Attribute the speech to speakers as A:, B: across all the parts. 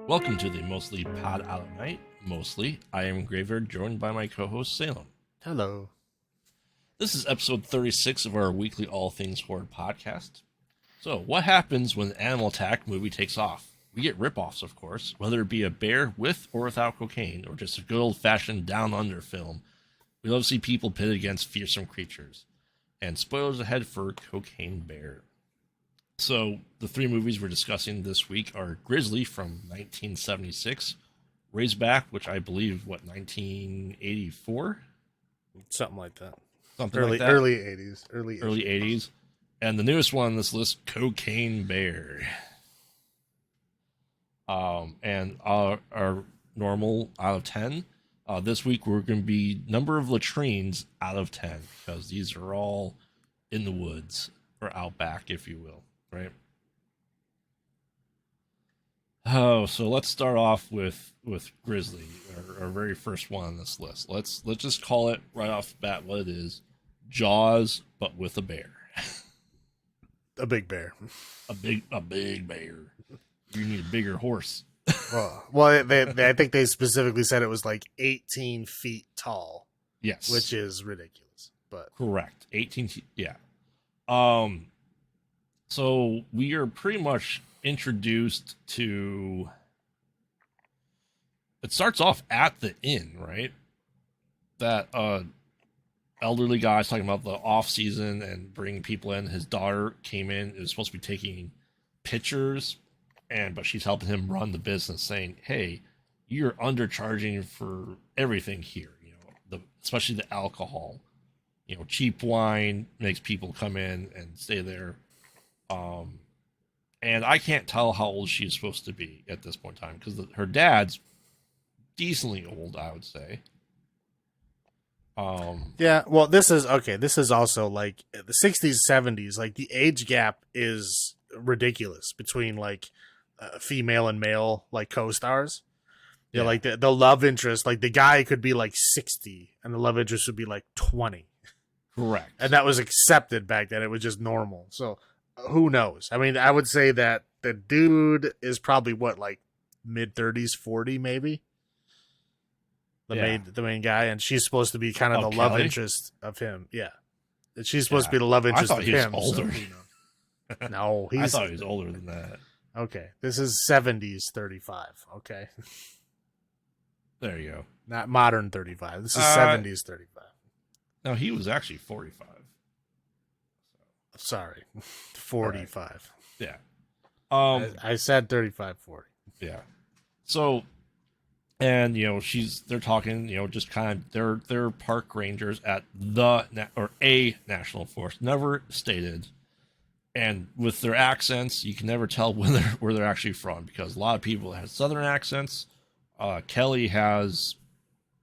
A: Welcome to the Mostly Pod Out of Night. Mostly, I am Graveyard, joined by my co-host Salem.
B: Hello.
A: This is episode 36 of our weekly All Things Horror podcast. So, what happens when an animal attack movie takes off? We get ripoffs, of course, whether it be a bear with or without cocaine, or just a good old-fashioned down-under film. We love to see people pitted against fearsome creatures. And spoilers ahead for Cocaine Bear. So, the three movies we're discussing this week are Grizzly from 1976, Razorback, which I believe, 1984?
B: Something like that.
A: Something
B: Early
A: like that.
B: early 80s. Early
A: 80s. And the newest one on this list, Cocaine Bear. And our normal out of 10. This week we're going to be number of latrines out of 10, because these are all in the woods, or out back, if you will. Right. Oh, so let's start off with Grizzly, our very first one on this list. Let's just call it right off the bat what it is: Jaws, but with a bear.
B: A big bear.
A: A big bear. You need a bigger horse.
B: Well, I think they specifically said it was like 18 feet tall.
A: Yes,
B: which is ridiculous. But
A: correct, 18 feet. Yeah. So we are pretty much introduced to. It starts off at the inn, right? That elderly guy's talking about the off season and bringing people in. His daughter came in. It was supposed to be taking pictures, but she's helping him run the business, saying, "Hey, you're undercharging for everything here. You know, especially the alcohol. You know, cheap wine makes people come in and stay there." And I can't tell how old she's supposed to be at this point in time, because her dad's decently old, I would say.
B: Yeah, well, this is okay. This is also like the 60s, 70s. Like the age gap is ridiculous between like female and male like co-stars. Yeah, like the love interest, like the guy could be like 60 and the love interest would be like 20.
A: Correct.
B: And that was accepted back then. It was just normal. So who knows? I mean, I would say that the dude is probably like mid 30s, 40 maybe. The main guy, and she's supposed to be kind of the love interest of him. Yeah, she's supposed to be the love interest of him.
A: Older.
B: So, no,
A: I thought he was older than that.
B: Okay, this is 70s 35. Okay,
A: there you go.
B: Not modern 35. This is 70s 35.
A: No, he was actually 45.
B: Sorry, 45.
A: Right. Yeah.
B: I said 35, 40.
A: Yeah. So, and they're talking, just kind of they're park rangers at a national forest, never stated, and with their accents, you can never tell where they're actually from, because a lot of people have southern accents. Kelly has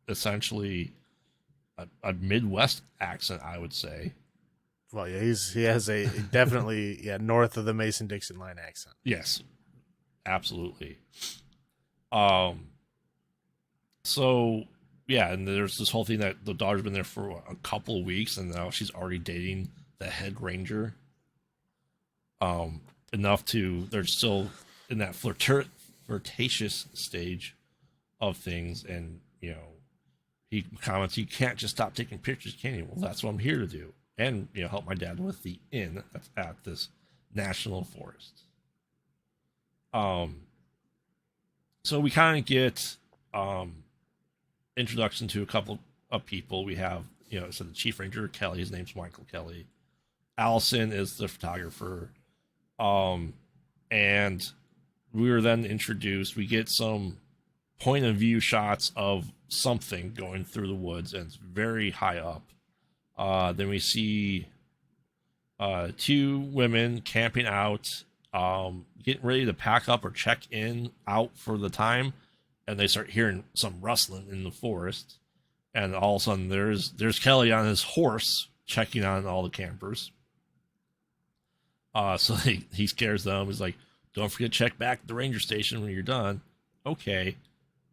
A: essentially a Midwest accent, I would say.
B: Well, yeah, he has a definitely north of the Mason-Dixon line accent.
A: Yes, absolutely. So yeah, and there's this whole thing that the daughter's been there for a couple of weeks, and now she's already dating the head ranger. They're still in that flirtatious stage of things, and he comments, "You can't just stop taking pictures, can you?" Well, that's what I'm here to do. And help my dad with the inn that's at this national forest. So we kind of get introduction to a couple of people. We have so the chief ranger Kelly. His name's Michael Kelly. Allison is the photographer. And we were then introduced. We get some point of view shots of something going through the woods, and it's very high up. Then we see two women camping out, getting ready to pack up or check out for the time, and they start hearing some rustling in the forest, and all of a sudden there's Kelly on his horse checking on all the campers. So he scares them. He's like, "Don't forget to check back at the ranger station when you're done." Okay.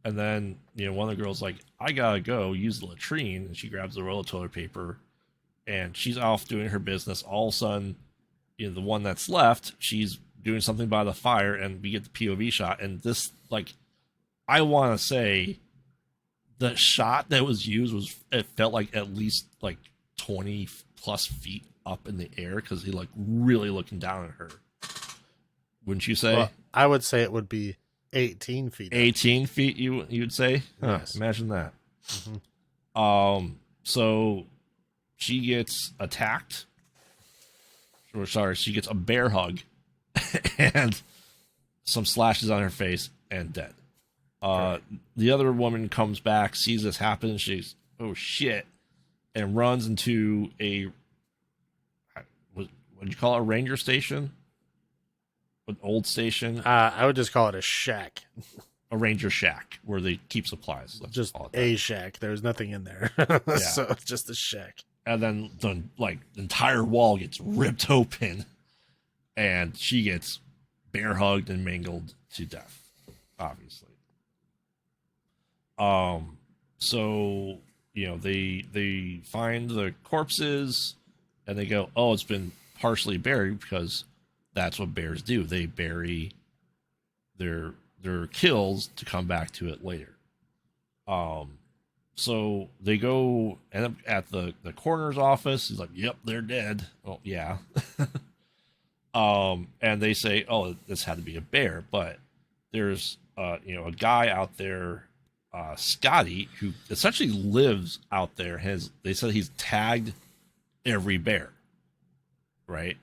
A: And then one of the girls like, "I gotta go use the latrine," and she grabs the roll of toilet paper. And she's off doing her business. All of a sudden, the one that's left, she's doing something by the fire, and we get the POV shot. And this, like, I want to say the shot that was used it felt like at least like 20 plus feet up in the air because he like really looking down at her. Wouldn't you say?
B: Well, I would say it would be 18 feet.
A: 18 feet, you'd say?
B: Yes.
A: Imagine that.
B: Mm-hmm.
A: So she gets attacked. Or sorry, she gets a bear hug and some slashes on her face and dead. The other woman comes back, sees this happen, she's oh shit, and runs into what do you call it, a ranger station? An old station?
B: I would just call it a shack.
A: A ranger shack where they keep supplies.
B: Just a shack. There's nothing in there. So it's just a shack.
A: And then the entire wall gets ripped open and she gets bear hugged and mangled to death, obviously. So, they find the corpses and they go, oh, it's been partially buried because that's what bears do. They bury their kills to come back to it later. So they go end up at the coroner's office. He's like, yep, they're dead. Oh, yeah. And they say, oh, this had to be a bear. But there's, a guy out there, Scotty, who essentially lives out there. They said he's tagged every bear, right?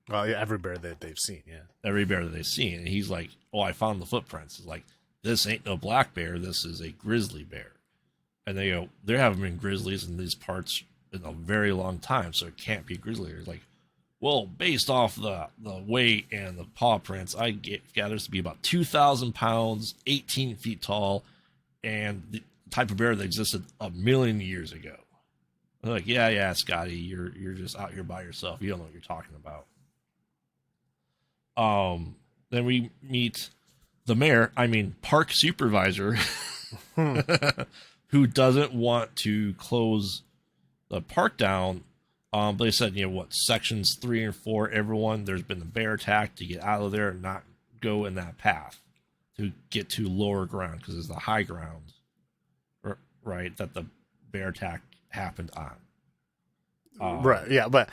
B: Well, yeah, every bear that they've seen, yeah.
A: Every bear that they've seen. And he's like, oh, I found the footprints. He's like, this ain't no black bear. This is a grizzly bear. And they go, there haven't been grizzlies in these parts in a very long time, so it can't be grizzly. It's like, well, based off the weight and the paw prints, I gather this to be about 2,000 pounds, 18 feet tall, and the type of bear that existed a million years ago. They're like, yeah, Scotty, you're just out here by yourself. You don't know what you're talking about. Then we meet the park supervisor, who doesn't want to close the park down. But they said, sections 3 and 4, everyone, there's been a bear attack, to get out of there and not go in that path to get to lower ground, because it's the high ground, right, that the bear attack happened on.
B: Right, yeah, but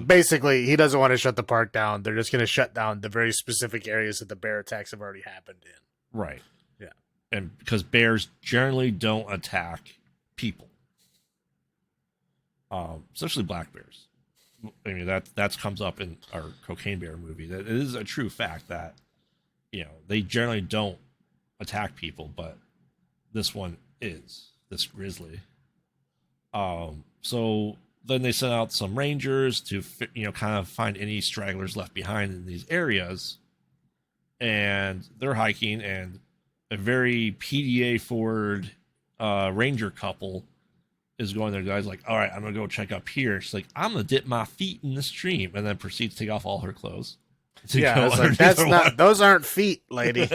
B: basically he doesn't want to shut the park down. They're just going to shut down the very specific areas that the bear attacks have already happened in.
A: Right.
B: Yeah.
A: And because bears generally don't attack people. Especially black bears. I mean, that comes up in our Cocaine Bear movie. That it is a true fact that, they generally don't attack people, but this one is, this grizzly. So then they sent out some rangers to, kind of find any stragglers left behind in these areas. And they're hiking, and a very PDA forward ranger couple is going there. Guys like, all right, I'm gonna go check up here. She's like, I'm gonna dip my feet in the stream, and then proceeds to take off all her clothes.
B: Yeah, like, that's not. Those aren't feet, lady.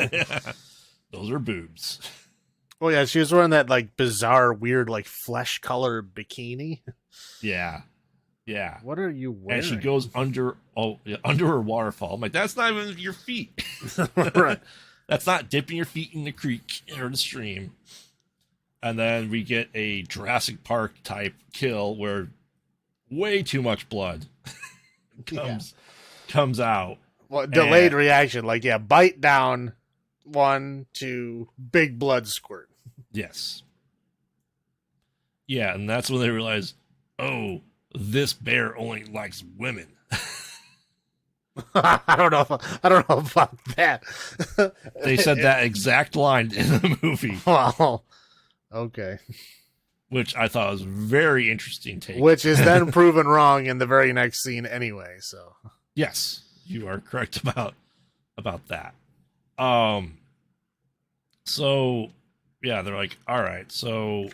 A: Those are boobs.
B: Oh yeah, she was wearing that like bizarre, weird, like flesh color bikini.
A: Yeah.
B: What are you wearing?
A: And she goes under her waterfall. I'm like, that's not even your feet.
B: Right.
A: That's not dipping your feet in the creek or the stream. And then we get a Jurassic Park type kill where way too much blood comes out.
B: Well, delayed reaction, like bite down, 1, 2, big blood squirt.
A: Yes. Yeah, and that's when they realize, oh, this bear only likes women.
B: I don't know about that.
A: They said that exact line in the movie.
B: Wow. Okay.
A: Which I thought was very interesting take.
B: Which is then proven wrong in the very next scene anyway, so.
A: Yes, you are correct about that. So yeah, they're like, all right, so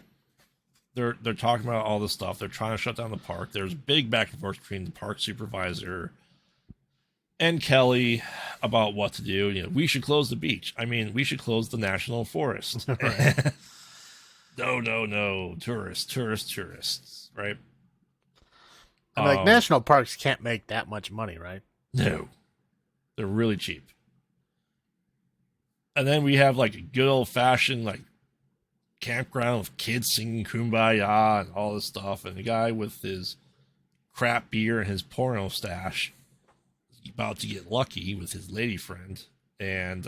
A: they're talking about all this stuff. They're trying to shut down the park. There's big back and forth between the park supervisor and Kelly about what to do. We should close the beach. I mean, we should close the national forest. No, tourists, right?
B: I mean, like, national parks can't make that much money, right?
A: No, they're really cheap. And then we have like a good old fashioned like campground with kids singing Kumbaya and all this stuff, and a guy with his crap beer and his porno stash about to get lucky with his lady friend, and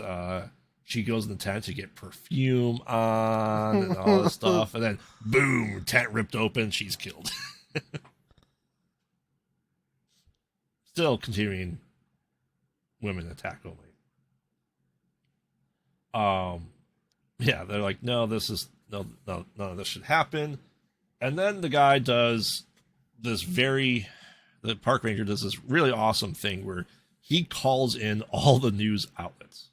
A: she goes in the tent to get perfume on and all this stuff, and then boom, tent ripped open, she's killed. Still continuing women attack only. Yeah, they're like, no, this is no, none of this should happen. And then the guy does this the park ranger does this really awesome thing where he calls in all the news outlets.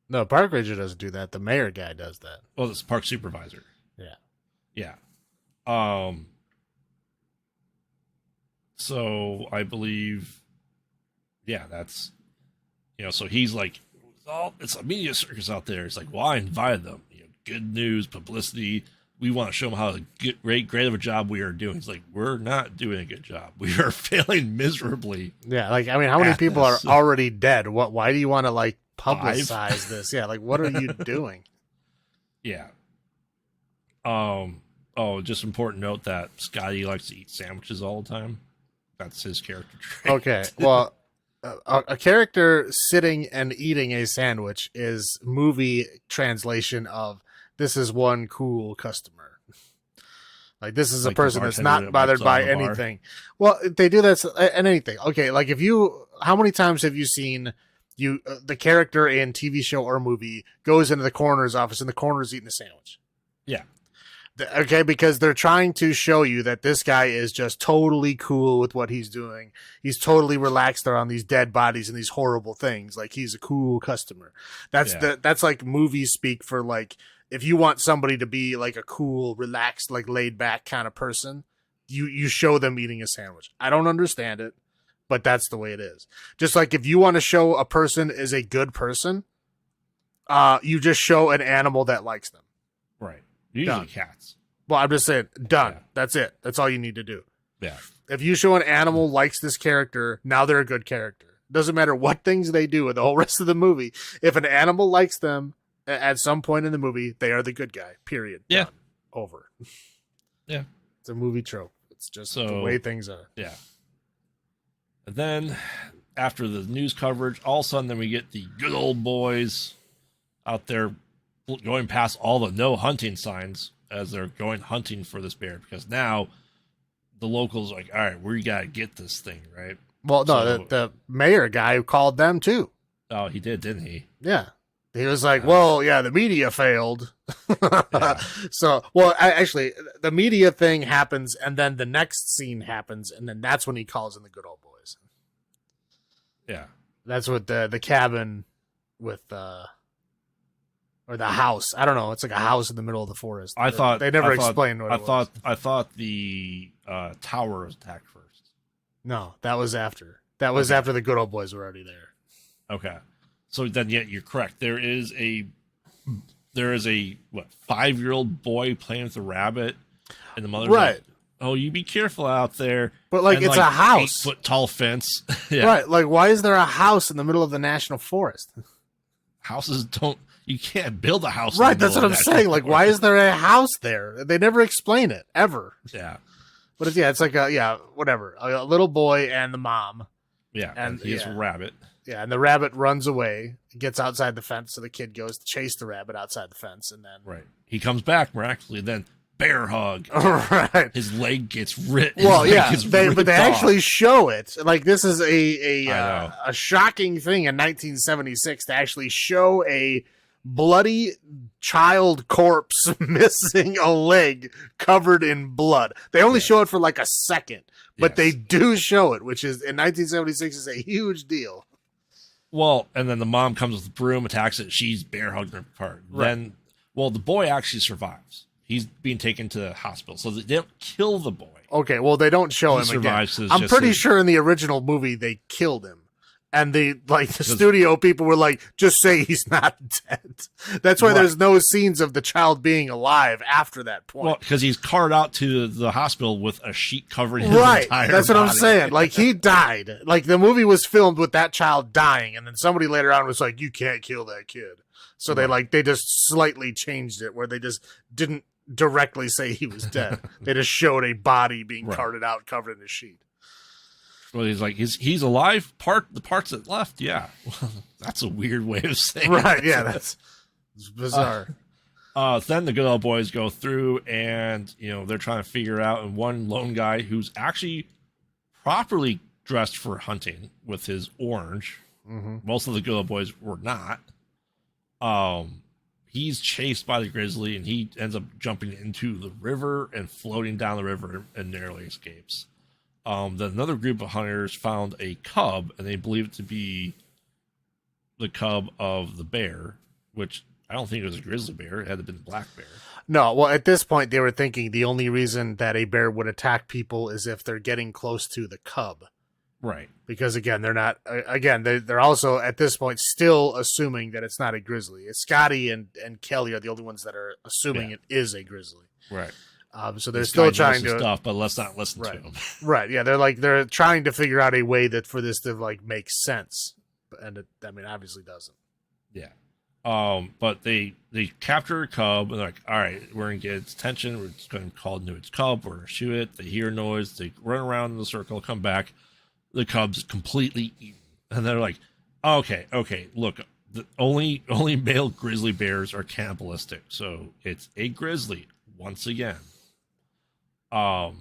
B: No, park ranger doesn't do that. The mayor guy does that.
A: Well, it's park supervisor.
B: Yeah.
A: So I believe, that's, so he's like, it's a media circus out there. It's like, well, I invited them. Good news, publicity. We want to show them how great of a job we are doing. It's like, we're not doing a good job. We are failing miserably.
B: Yeah, like, I mean, how many people are already dead? Why do you want to, like, publicize this? Yeah, like, what are you doing?
A: Yeah. Just important note that Scotty likes to eat sandwiches all the time. That's his character trait.
B: Okay, well, a character sitting and eating a sandwich is movie translation of this is one cool customer. Like, this is a person that's not bothered by anything. Well, they do that and anything. Okay, like, how many times have you seen the character in TV show or movie goes into the coroner's office and the coroner's eating a sandwich?
A: Yeah.
B: Okay, because they're trying to show you that this guy is just totally cool with what he's doing. He's totally relaxed around these dead bodies and these horrible things. Like, he's a cool customer. That's like movie speak for, like, if you want somebody to be like a cool, relaxed, like laid back kind of person, you show them eating a sandwich. I don't understand it, but that's the way it is. Just like if you want to show a person is a good person, you just show an animal that likes them.
A: Right. Usually cats.
B: Well, I'm just saying, done.
A: Yeah.
B: That's it. That's all you need to do.
A: Yeah.
B: If you show an animal likes this character, now they're a good character. Doesn't matter what things they do in the whole rest of the movie. If an animal likes them at some point in the movie, they are the good guy. Period.
A: Yeah.
B: Done. Over.
A: Yeah.
B: It's a movie trope. It's just the way things are.
A: Yeah. And then after the news coverage, all of a sudden then we get the good old boys out there going past all the no hunting signs as they're going hunting for this bear, because now the locals are like, all right, we got to get this thing, right?
B: Well, no, the mayor guy called them too.
A: Oh, he did, didn't he?
B: Yeah. He was like, well, yeah, the media failed.
A: Yeah.
B: So, well, actually, the media thing happens, and then the next scene happens, and then that's when he calls in the good old boys.
A: Yeah.
B: That's what the cabin with or the house. I don't know. It's like a house in the middle of the forest.
A: I thought
B: they never explained what it was.
A: I thought the tower was attacked first.
B: No, that was after. That was after the good old boys were already there.
A: Okay. So then, yeah, you're correct. There is a 5-year-old boy playing with a rabbit, and the mother's
B: right.
A: like, "Oh, you be careful out there."
B: But like,
A: and,
B: it's a house,
A: 8-foot tall fence. Yeah.
B: Right? Like, why is there a house in the middle of the national forest?
A: Houses don't. You can't build a house.
B: Right. That's what I'm saying. Like, why is there a house there? They never explain it ever.
A: Yeah.
B: But it's like whatever. A little boy and the mom.
A: Yeah, and he has a rabbit.
B: Yeah, and the rabbit runs away, gets outside the fence, so the kid goes to chase the rabbit outside the fence, and then
A: he comes back miraculously. Then bear hug.
B: Right,
A: his leg gets ripped.
B: Well, yeah, but they actually show it. Like, this is a shocking thing in 1976 to actually show a bloody child corpse missing a leg covered in blood. They only show it for like a second, but they do show it, which is in 1976 is a huge deal.
A: Well, and then the mom comes with the broom, attacks it. She's bear hugging her apart. Right. Then, the boy actually survives. He's being taken to the hospital, so they don't kill the boy.
B: Okay, well, they don't show him again. I'm pretty sure in the original movie they killed him. And the studio people were like, just say he's not dead. That's why there's no scenes of the child being alive after that point.
A: Well, because he's carted out to the hospital with a sheet covering his entire body.
B: That's what I'm saying. Like, he died. Like, the movie was filmed with that child dying, and then somebody later on was like, you can't kill that kid. So they just slightly changed it, where they just didn't directly say he was dead. They just showed a body being carted out covered in a sheet.
A: Well, he's like, he's alive. The parts that left, yeah. Well, that's a weird way of saying
B: it. Yeah, that's bizarre.
A: Then the good old boys go through, and they're trying to figure out. And one lone guy who's actually properly dressed for hunting with his orange. Mm-hmm. Most of the good old boys were not. He's chased by the grizzly, and he ends up jumping into the river and floating down the river and narrowly escapes. Then another group of hunters found a cub, and they believe it to be the cub of the bear, which I don't think it was a grizzly bear. It had to have been a black bear.
B: No, well, at this point, they were thinking the only reason that a bear would attack people is if they're getting close to the cub.
A: Right.
B: Because, again, they're not... Again, they're also, at this point, still assuming that it's not a grizzly. Scotty and Kelly are the only ones that are assuming it is a grizzly.
A: Right.
B: So they're still trying to
A: stuff, but let's not listen to them.
B: Right. Yeah. They're trying to figure out a way that for this to make sense, and it, obviously doesn't.
A: Yeah. But they capture a cub, and they're like, all right, we're gonna get its attention. We're just gonna call it its cub. We're gonna shoot it. They hear noise. They run around in the circle, come back. The cub's completely eaten, and they're like, okay. Look, the only male grizzly bears are cannibalistic, so it's a grizzly once again. So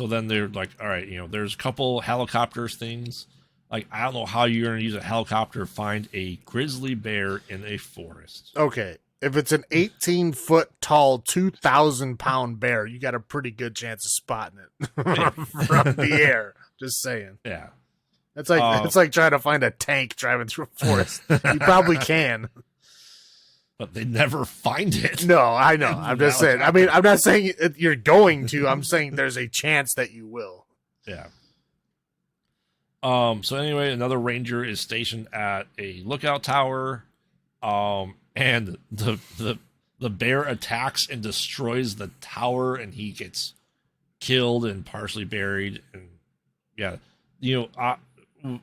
A: then they're like, all right, there's a couple helicopters things. Like, I don't know how you're going to use a helicopter to find a grizzly bear in a forest.
B: Okay. If it's an 18-foot tall, 2,000-pound bear, you got a pretty good chance of spotting it from the air. Just saying.
A: Yeah.
B: It's like trying to find a tank driving through a forest. You probably can.
A: But they never find it.
B: No, I know. I'm just saying. I mean, I'm not saying you're going to. I'm saying there's a chance that you will.
A: Yeah. So anyway, another ranger is stationed at a lookout tower. And the bear attacks and destroys the tower, and he gets killed and partially buried. And yeah,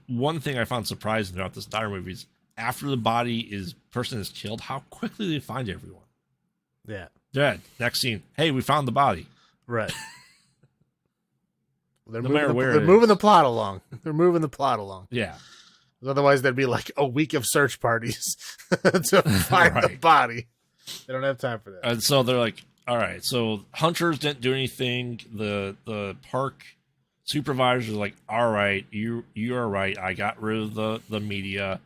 A: one thing I found surprising about this entire movie is, after the person is killed, how quickly they find everyone.
B: Yeah.
A: Dead. Next scene. Hey, we found the body.
B: Right. They're
A: moving
B: the plot along. They're moving the plot along.
A: Yeah.
B: Otherwise, there'd be like a week of search parties to find the body. They don't have time for that.
A: And so they're like, all right, so hunters didn't do anything. The park supervisors are like, all right, you are right. I got rid of the media.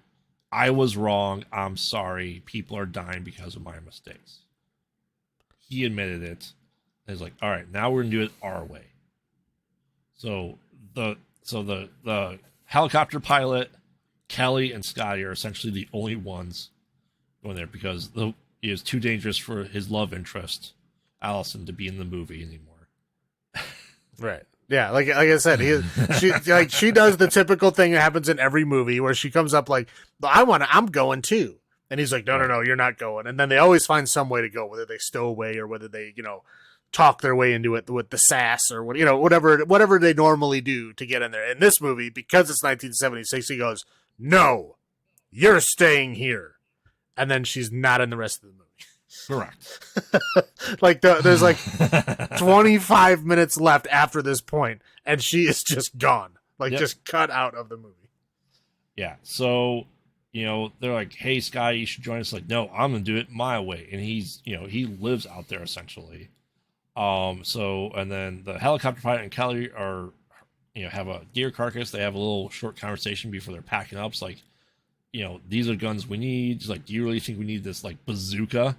A: I was wrong. I'm sorry. People are dying because of my mistakes. He admitted it. And he's like, all right, now we're gonna do it our way. So the helicopter pilot, Kelly and Scotty, are essentially the only ones going there because he is too dangerous for his love interest, Allison, to be in the movie anymore.
B: Right. Yeah, like I said, she does the typical thing that happens in every movie where she comes up like, I'm going too. And he's like, no, you're not going. And then they always find some way to go, whether they stow away or whether they, talk their way into it with the sass or whatever they normally do to get in there. In this movie, because it's 1976, he goes, no, you're staying here. And then she's not in the rest of the movie.
A: Correct.
B: There's 25 minutes left after this point, and she is just gone. Just cut out of the movie.
A: Yeah. So, they're like, hey, Sky, you should join us. Like, no, I'm going to do it my way. And he's, he lives out there essentially. And then the helicopter pilot and Kelly are, have a deer carcass. They have a little short conversation before they're packing up. It's like, these are guns we need. It's like, do you really think we need this bazooka?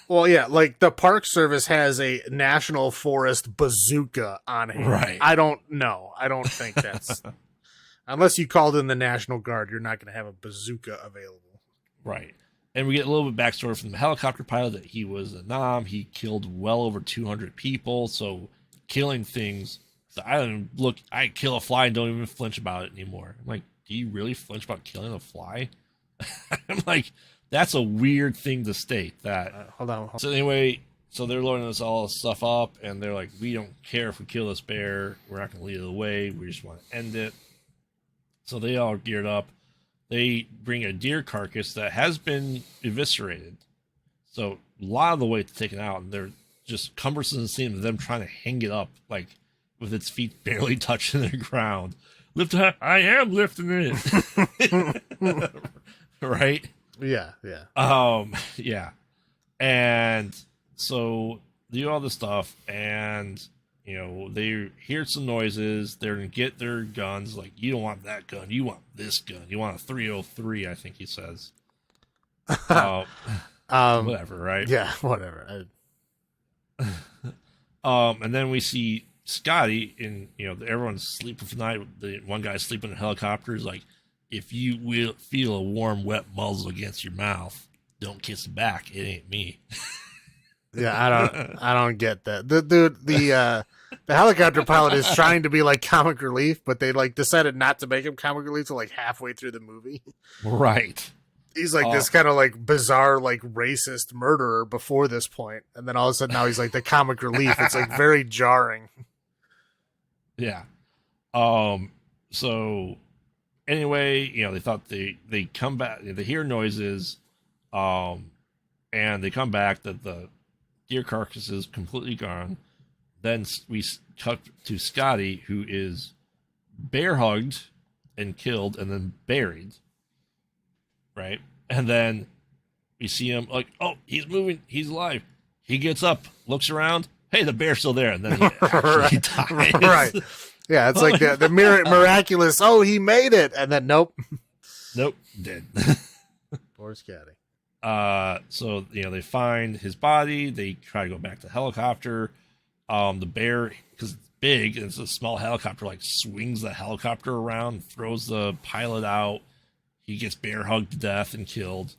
B: Well, yeah, the Park Service has a National Forest bazooka on hand.
A: Right.
B: I don't know. I don't think that's... Unless you called in the National Guard, you're not going to have a bazooka available.
A: Right. And we get a little bit of backstory from the helicopter pilot that he was a Nam. He killed well over 200 people. So killing things I don't look. I kill a fly and don't even flinch about it anymore. I'm like, do you really flinch about killing a fly? I'm like, that's a weird thing to state. That
B: hold on.
A: So anyway, so they're loading this all this stuff up, and they're like, we don't care if we kill this bear. We're not going to lead it away. We just want to end it. So they all geared up. They bring a deer carcass that has been eviscerated. So a lot of the weight taken out, and they're just cumbersome to see them trying to hang it up, like with its feet barely touching the ground. Lift it. I am lifting it. Right?
B: Yeah, yeah.
A: Yeah. And so they do all this stuff, and they hear some noises. They're gonna get their guns. Like, you don't want that gun. You want this gun. You want a 303, I think he says. Whatever, right?
B: Yeah, whatever.
A: And then we see Scotty, and everyone's sleeping tonight. The one guy's sleeping in a helicopter. Is like, if you will feel a warm, wet muzzle against your mouth, don't kiss it back. It ain't me.
B: Yeah, I don't get that. The helicopter pilot is trying to be like comic relief, but they like decided not to make him comic relief till like halfway through the movie.
A: Right.
B: He's like this kind of like bizarre, like racist murderer before this point, and then all of a sudden now he's like the comic relief. It's like very jarring.
A: Yeah. So anyway, they thought they come back. They hear noises, and they come back that the deer carcass is completely gone. Then we cut to Scotty, who is bear hugged and killed, and then buried. Right, and then we see him like, oh, he's moving, he's alive. He gets up, looks around. Hey, the bear's still there, and then he actually dies. Right.
B: Yeah, it's like the miraculous. Oh, he made it, and then nope,
A: dead.
B: Poor Scotty.
A: So they find his body. They try to go back to the helicopter. The bear, because it's big and it's a small helicopter, like swings the helicopter around, throws the pilot out. He gets bear hugged to death and killed.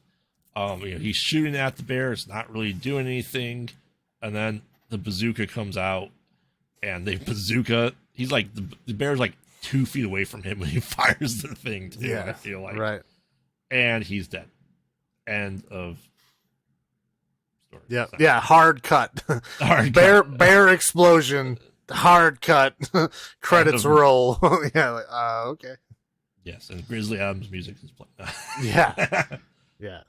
A: He's shooting at the bear. It's not really doing anything. And then the bazooka comes out, and they bazooka. He's like the bear's like 2 feet away from him when he fires the thing. Too,
B: yeah,
A: I feel like
B: right.
A: And he's dead. End of story.
B: Yeah, yeah. Hard cut. Bear explosion. Hard cut. Credits roll. Yeah. Like, okay.
A: Yes, and Grizzly Adams music is playing.
B: Yeah. Yeah.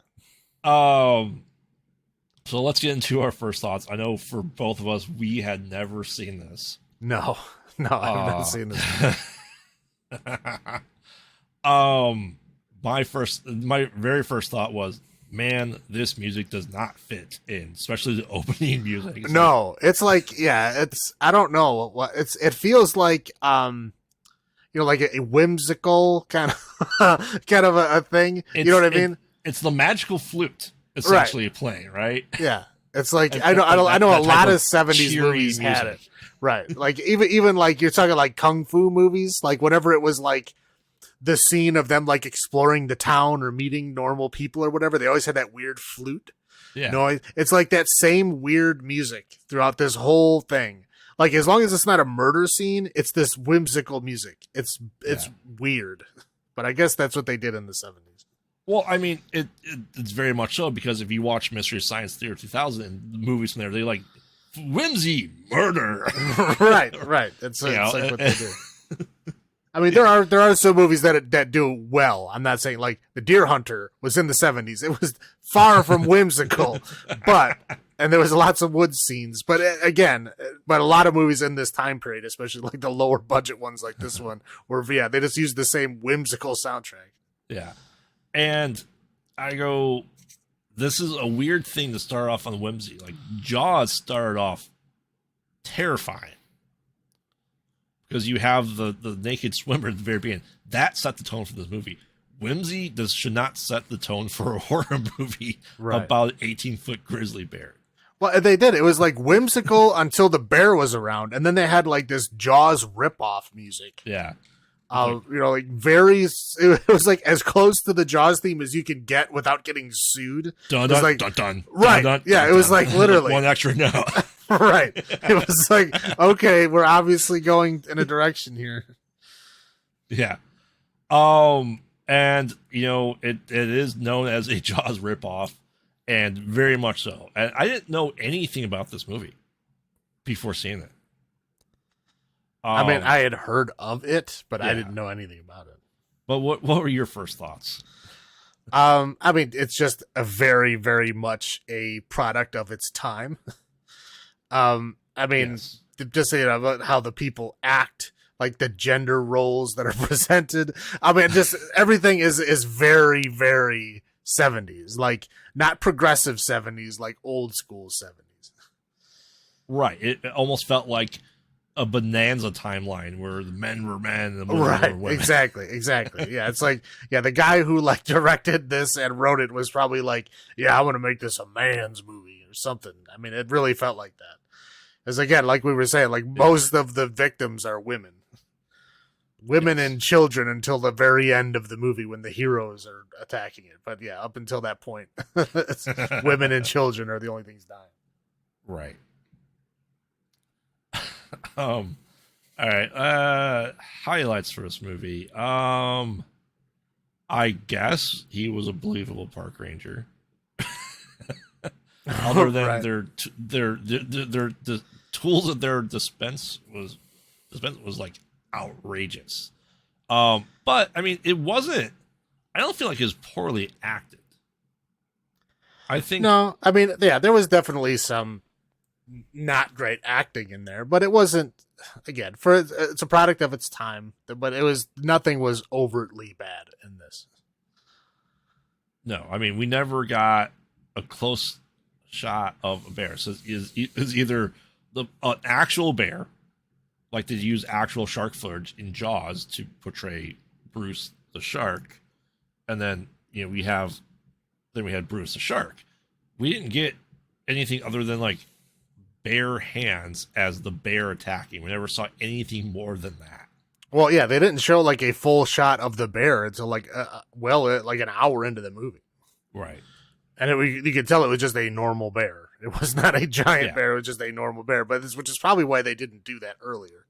A: So let's get into our first thoughts. I know for both of us, we had never seen this.
B: No, I've not seen this. Movie.
A: My very first thought was, man, this music does not fit in, especially the opening music.
B: It's like, yeah, I don't know what it feels like. Like a whimsical kind of a thing. You know what I mean?
A: It's the magical flute essentially playing, right?
B: Yeah. It's like I know a lot of 70s movies had it. Right. Like even like you're talking like kung fu movies, like whenever it was like the scene of them like exploring the town or meeting normal people or whatever, they always had that weird flute noise. It's like that same weird music throughout this whole thing. Like, as long as it's not a murder scene, it's this whimsical music. It's weird. But I guess that's what they did in the 70s.
A: Well, I mean, it's very much so, because if you watch Mystery Science Theater 2000 and the movies from there, they like whimsy, murder.
B: Right. It's like what they do. I mean, there are some movies that do well. I'm not saying like The Deer Hunter was in the 70s. It was far from whimsical, and there was lots of woods scenes. But again, a lot of movies in this time period, especially like the lower budget ones like this one, were they just used the same whimsical soundtrack.
A: Yeah. And I go, this is a weird thing to start off on whimsy. Like, Jaws started off terrifying, because you have the naked swimmer at the very beginning. That set the tone for this movie. Whimsy should not set the tone for a horror movie about an 18-foot grizzly bear.
B: Well, they did. It was like whimsical until the bear was around, and then they had like this Jaws ripoff music.
A: Yeah.
B: Like very. It was like as close to the Jaws theme as you could get without getting sued.
A: Dun dun dun dun.
B: Right.
A: Dun,
B: yeah.
A: dun,
B: it was
A: dun.
B: like literally
A: one extra note.
B: Right. It was like, okay, we're obviously going in a direction here.
A: Yeah. And it is known as a Jaws ripoff, and very much so. And I didn't know anything about this movie before seeing it.
B: I mean, I had heard of it, but I
A: Yeah.
B: didn't know anything about it.
A: But what were your first thoughts?
B: I mean, it's just a very, very much a product of its time. I mean,
A: Yes.
B: just about how the people act, like the gender roles that are presented. I mean, just everything is very, very 70s, like not progressive 70s, like old school 70s.
A: Right. It almost felt like a bonanza timeline where the men were men and the women
B: Right,
A: were women.
B: exactly. Yeah, it's like, yeah, the guy who like directed this and wrote it was probably like, yeah, I want to make this a man's movie or something. I mean, it really felt like that. Because again, like we were saying, like most of the victims are women. Women
A: Yes.
B: and children until the very end of the movie when the heroes are attacking it. But yeah, up until that point, it's women and children are the only things dying.
A: Right. All right. Highlights for this movie. I guess he was a believable park ranger. Other than
B: Right.
A: their the tools at their dispense was like outrageous. But I mean, it wasn't. I don't feel like it was poorly acted. I think
B: No, I mean, yeah, there was definitely some not great acting in there, but it wasn't. Again, it's a product of its time, but nothing was overtly bad in this.
A: no. I mean, we never got a close shot of a bear. So it's either an actual bear, like they use actual shark footage in Jaws to portray Bruce the shark, and then we had Bruce the shark. We didn't get anything other than like bare hands as the bear attacking. We never saw anything more than that.
B: Well, yeah, they didn't show like a full shot of the bear until like like an hour into the movie,
A: Right.
B: and you could tell it was just a normal bear. It was not a giant
A: Yeah.
B: bear; it was just a normal bear. Which is probably why they didn't do that earlier.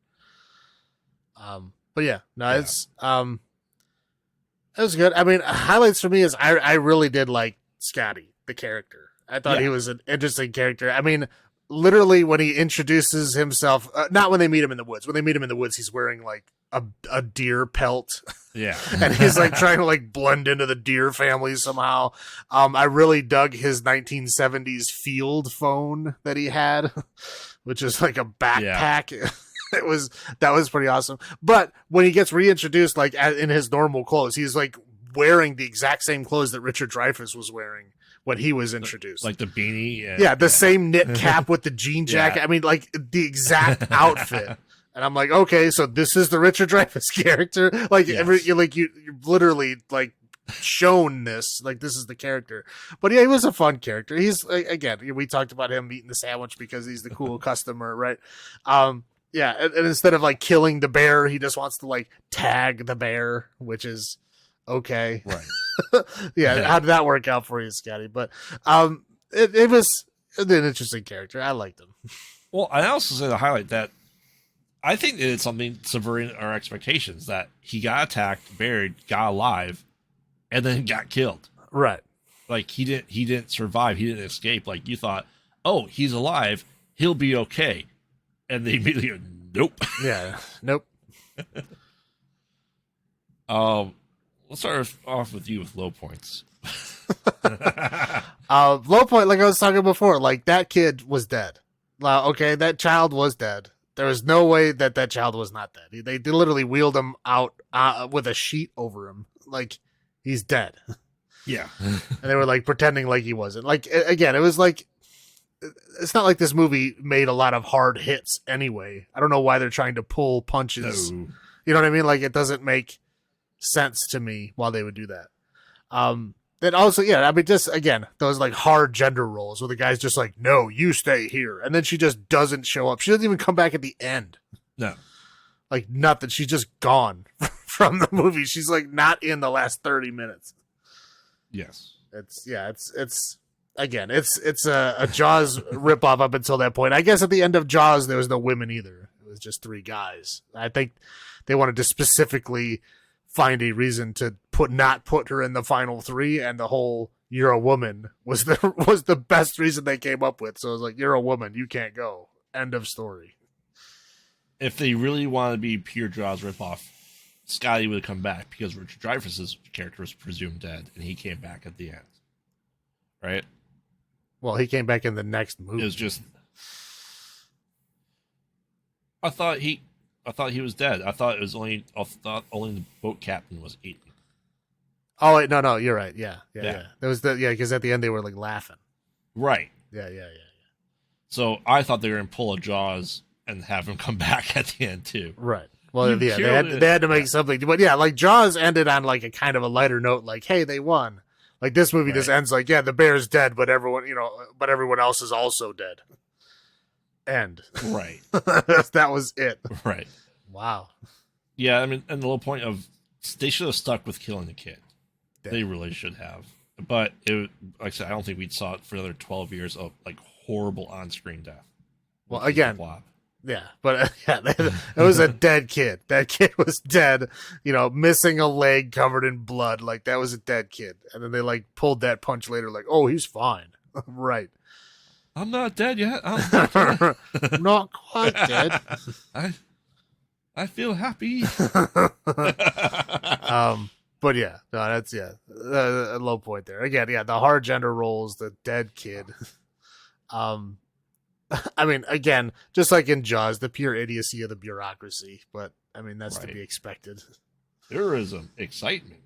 B: But yeah, no, it's it was good. I mean, highlights for me is I really did like Scotty, the character. I thought
A: Yeah.
B: he was an interesting character. I mean, literally when he introduces himself, not when they meet him in the woods. When they meet him in the woods, he's wearing like a deer pelt,
A: Yeah.
B: and he's like trying to like blend into the deer family somehow. I really dug his 1970s field phone that he had, which is like a backpack. Yeah. That was pretty awesome. But when he gets reintroduced, like in his normal clothes, he's like wearing the exact same clothes that Richard Dreyfuss was wearing when he was introduced.
A: Like the beanie.
B: Yeah, the same knit cap with the jean jacket.
A: Yeah.
B: I mean, like the exact outfit. And I'm like, okay, so this is the Richard Dreyfuss character. Like
A: Yes.
B: you're literally like shown this. Like this is the character. But yeah, he was a fun character. He's again, we talked about him eating the sandwich because he's the cool customer, right? Yeah, and instead of like killing the bear, he just wants to like tag the bear, which is okay.
A: Right.
B: Yeah, how did that work out for you, Scotty? But it was an interesting character. I liked him.
A: Well, I also say the highlight that I think that it's something subverting our expectations that he got attacked, buried, got alive, and then got killed.
B: Right.
A: Like he didn't survive. He didn't escape. Like you thought, oh, he's alive. He'll be okay. And they immediately go, nope.
B: Yeah. Nope.
A: Let's start off with you with low points.
B: Low point, like I was talking before, like that kid was dead. Okay, that child was dead. There was no way that child was not dead. They literally wheeled him out with a sheet over him, like he's dead.
A: Yeah.
B: And they were like pretending like he wasn't. Like again, it was like it's not like this movie made a lot of hard hits anyway. I don't know why they're trying to pull punches.
A: No.
B: You know what I mean? Like it doesn't make sense to me why they would do that. Then also, yeah, I mean, just again, those like hard gender roles where the guy's just like, no, you stay here. And then she just doesn't show up. She doesn't even come back at the end.
A: No.
B: Like nothing. She's just gone from the movie. She's like not in the last 30 minutes.
A: Yes.
B: It's again, it's a Jaws ripoff up until that point. I guess at the end of Jaws, there was no women either. It was just three guys. I think they wanted to specifically find a reason to not put her in the final three, and the whole "you're a woman" was the best reason they came up with. So it was like, "You're a woman, you can't go." End of story.
A: If they really want to be pure Jaws ripoff, Scotty would have come back because Richard Dreyfuss's character was presumed dead, and he came back at the end. Right?
B: Well, he came back in the next movie.
A: It was just. I thought he was dead. I thought only the boat captain was eaten.
B: Oh wait, no, you're right. Yeah. There was because at the end they were like laughing.
A: Right.
B: Yeah.
A: So I thought they were gonna pull a Jaws and have him come back at the end too.
B: Right. Well, they had to make something, but yeah, like Jaws ended on like a kind of a lighter note, like, hey, they won. Like this movie just ends like, yeah, the bear's dead, but everyone else is also dead. End.
A: Right.
B: That was it.
A: Right.
B: Wow.
A: Yeah, I mean, and the whole point of they should have stuck with killing the kid.
B: Yeah.
A: They really should have. But like I said, I don't think we saw it for another 12 years of like horrible on-screen death.
B: Well, again, yeah, but it was a dead kid. That kid was dead, missing a leg, covered in blood. Like that was a dead kid. And then they like pulled that punch later, like, oh, he's fine. Right.
A: I'm not dead yet.
B: I'm not quite dead.
A: I feel happy.
B: But yeah, no, that's a low point there. Again, yeah, the hard gender roles, the dead kid. I mean, again, just like in Jaws, the pure idiocy of the bureaucracy. But I mean, that's to be expected.
A: Tourism, excitement.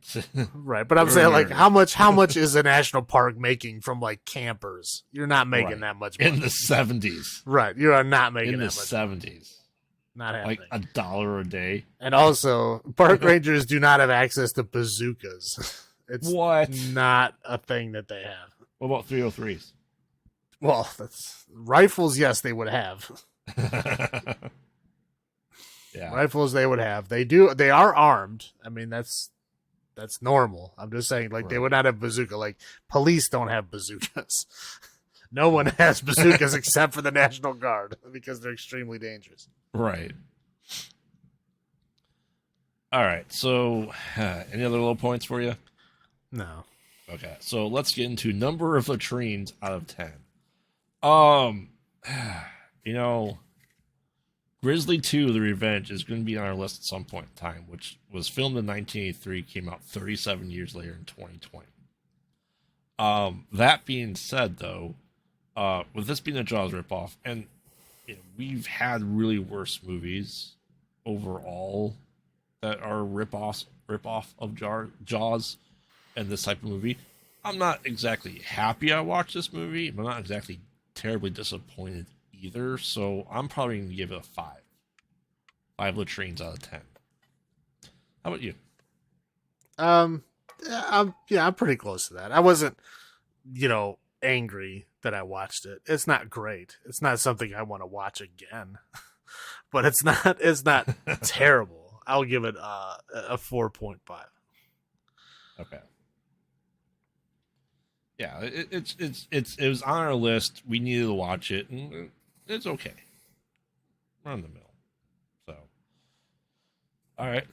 B: Right, but I'm saying, like, how much is a national park making from like campers? You're not making that much money.
A: In the 70s.
B: Right, you are not making
A: in
B: that
A: the
B: much
A: 70s.
B: Money. Not happening.
A: Like $1 a day.
B: And also, park rangers do not have access to bazookas. It's not a thing that they have.
A: What about 303s?
B: Well, that's rifles. Yes, they would have.
A: Yeah,
B: rifles they would have. They do. They are armed. I mean, that's normal. I'm just saying, like, they would not have bazooka. Like, police don't have bazookas. No one has bazookas except for the National Guard because they're extremely dangerous.
A: Right. All right. So, any other low points for you?
B: No.
A: Okay. So let's get into number of latrines out of 10. Grizzly 2: The Revenge is going to be on our list at some point in time, which was filmed in 1983, came out 37 years later in 2020. That being said, though, with this being a Jaws ripoff, and we've had really worse movies overall that are ripoff of Jaws and this type of movie, I'm not exactly happy I watched this movie, but I'm not exactly terribly disappointed either, so I'm probably going to give it a 5. 5 latrines out of 10. How about you?
B: I'm pretty close to that. I wasn't, angry that I watched it. It's not great. It's not something I want to watch again, but it's not terrible. I'll give it a 4.5.
A: Okay. Yeah, it was on our list. We needed to watch it, and it's okay. We're in the middle. So, all right,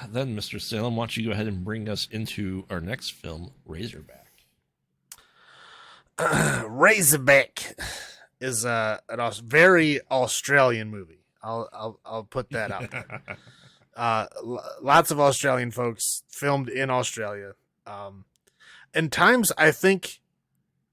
A: then, Mr. Salem, why don't you go ahead and bring us into our next film, Razorback?
B: Razorback is a very Australian movie. I'll put that out there. Lots of Australian folks filmed in Australia. In times, I think,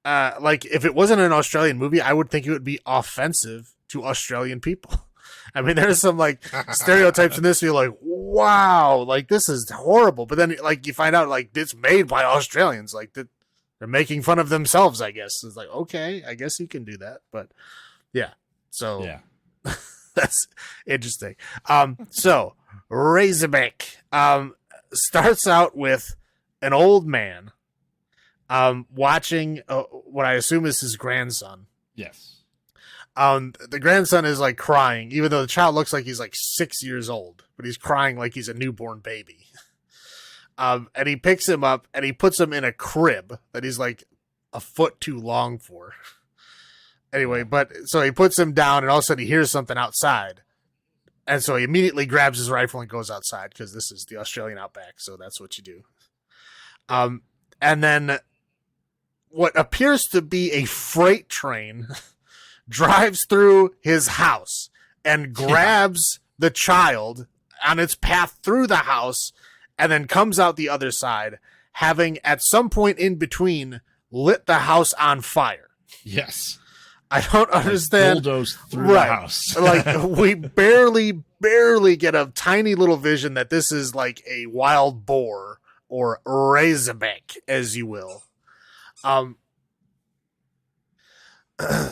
B: like, if it wasn't an Australian movie, I would think it would be offensive to Australian people. I mean, there's some, like, stereotypes in this. You're like, wow, like, this is horrible. But then, like, you find out, like, it's made by Australians. Like, they're making fun of themselves, I guess. It's like, okay, I guess you can do that. But, yeah. So, yeah. That's interesting. So, Razorback starts out with an old man watching what I assume is his grandson.
A: Yes.
B: The grandson is like crying, even though the child looks like he's like 6 years old, but he's crying like he's a newborn baby. And he picks him up and he puts him in a crib that he's like a foot too long for. Anyway, but so he puts him down, and all of a sudden he hears something outside. And so he immediately grabs his rifle and goes outside because this is the Australian outback, so that's what you do. And then what appears to be a freight train drives through his house and grabs the child on its path through the house and then comes out the other side, having at some point in between lit the house on fire.
A: Yes.
B: I don't understand.
A: Bulldozed through the house.
B: Like, we barely get a tiny little vision that this is like a wild boar or razorback, as you will.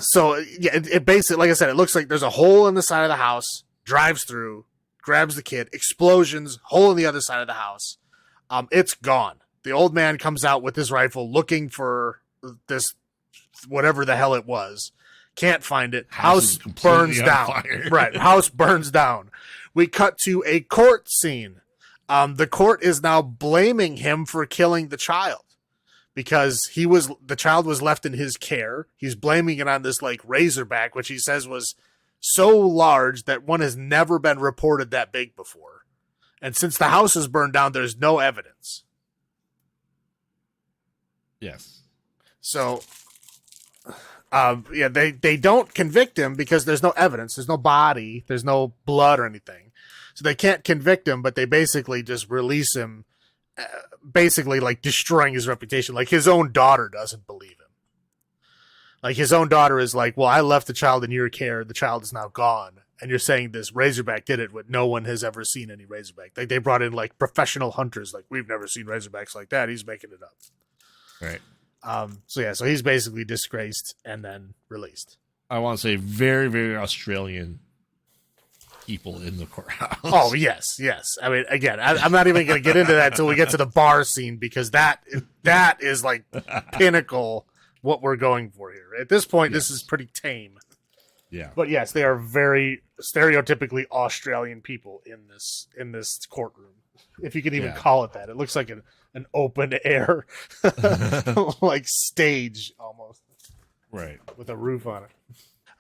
B: So yeah, it basically, like I said, it looks like there's a hole in the side of the house, drives through, grabs the kid, explosions, hole in the other side of the house. It's gone. The old man comes out with his rifle looking for this, whatever the hell it was. Can't find it. House burns down. Right. House burns down. We cut to a court scene. The court is now blaming him for killing the child because the child was left in his care. He's blaming it on this like razorback, which he says was so large that one has never been reported that big before. And since the house is burned down, there's no evidence.
A: Yes.
B: So, yeah, they don't convict him because there's no evidence. There's no body. There's no blood or anything. So they can't convict him, but they basically just release him, basically like destroying his reputation. Like his own daughter doesn't believe him. Like his own daughter is like, well, I left the child in your care. The child is now gone. And you're saying this razorback did it when no one has ever seen any razorback. Like they brought in like professional hunters. Like we've never seen razorbacks like that. He's making it up.
A: Right.
B: So he's basically disgraced and then released.
A: I want to say very, very Australian people in the courthouse.
B: Oh, yes. I mean, again, I'm not even going to get into that until we get to the bar scene because that is like pinnacle what we're going for here. At this point, This is pretty tame.
A: Yeah.
B: But yes, they are very stereotypically Australian people in this courtroom. If you can even call it that. It looks like an open air like stage almost.
A: Right.
B: With a roof on it.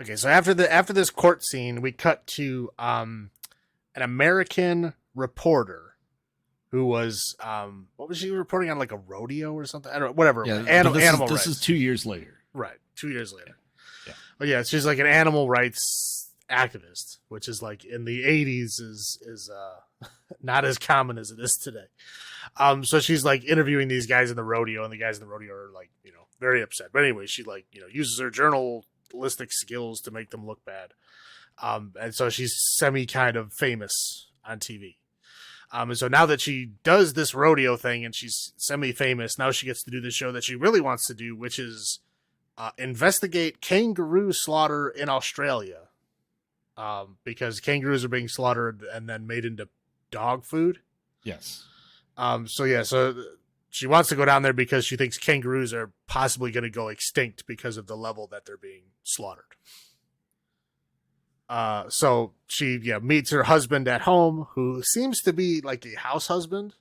B: Okay, so after this court scene, we cut to an American reporter who was what was she reporting on, like a rodeo or something? I don't know, whatever.
A: Yeah,
B: animal
A: rights. This is 2 years later.
B: Right, 2 years later.
A: Yeah.
B: But yeah, she's like an animal rights activist, which is like in the 80s is not as common as it is today. So she's like interviewing these guys in the rodeo, and the guys in the rodeo are like, very upset. But anyway, she like, uses her journalistic skills to make them look bad. And so she's semi kind of famous on TV. And so now that she does this rodeo thing and she's semi famous, now she gets to do the show that she really wants to do, which is investigate kangaroo slaughter in Australia. Because kangaroos are being slaughtered and then made into dog food.
A: Yes.
B: So she wants to go down there because she thinks kangaroos are possibly going to go extinct because of the level that they're being slaughtered. So she meets her husband at home, who seems to be like a house husband,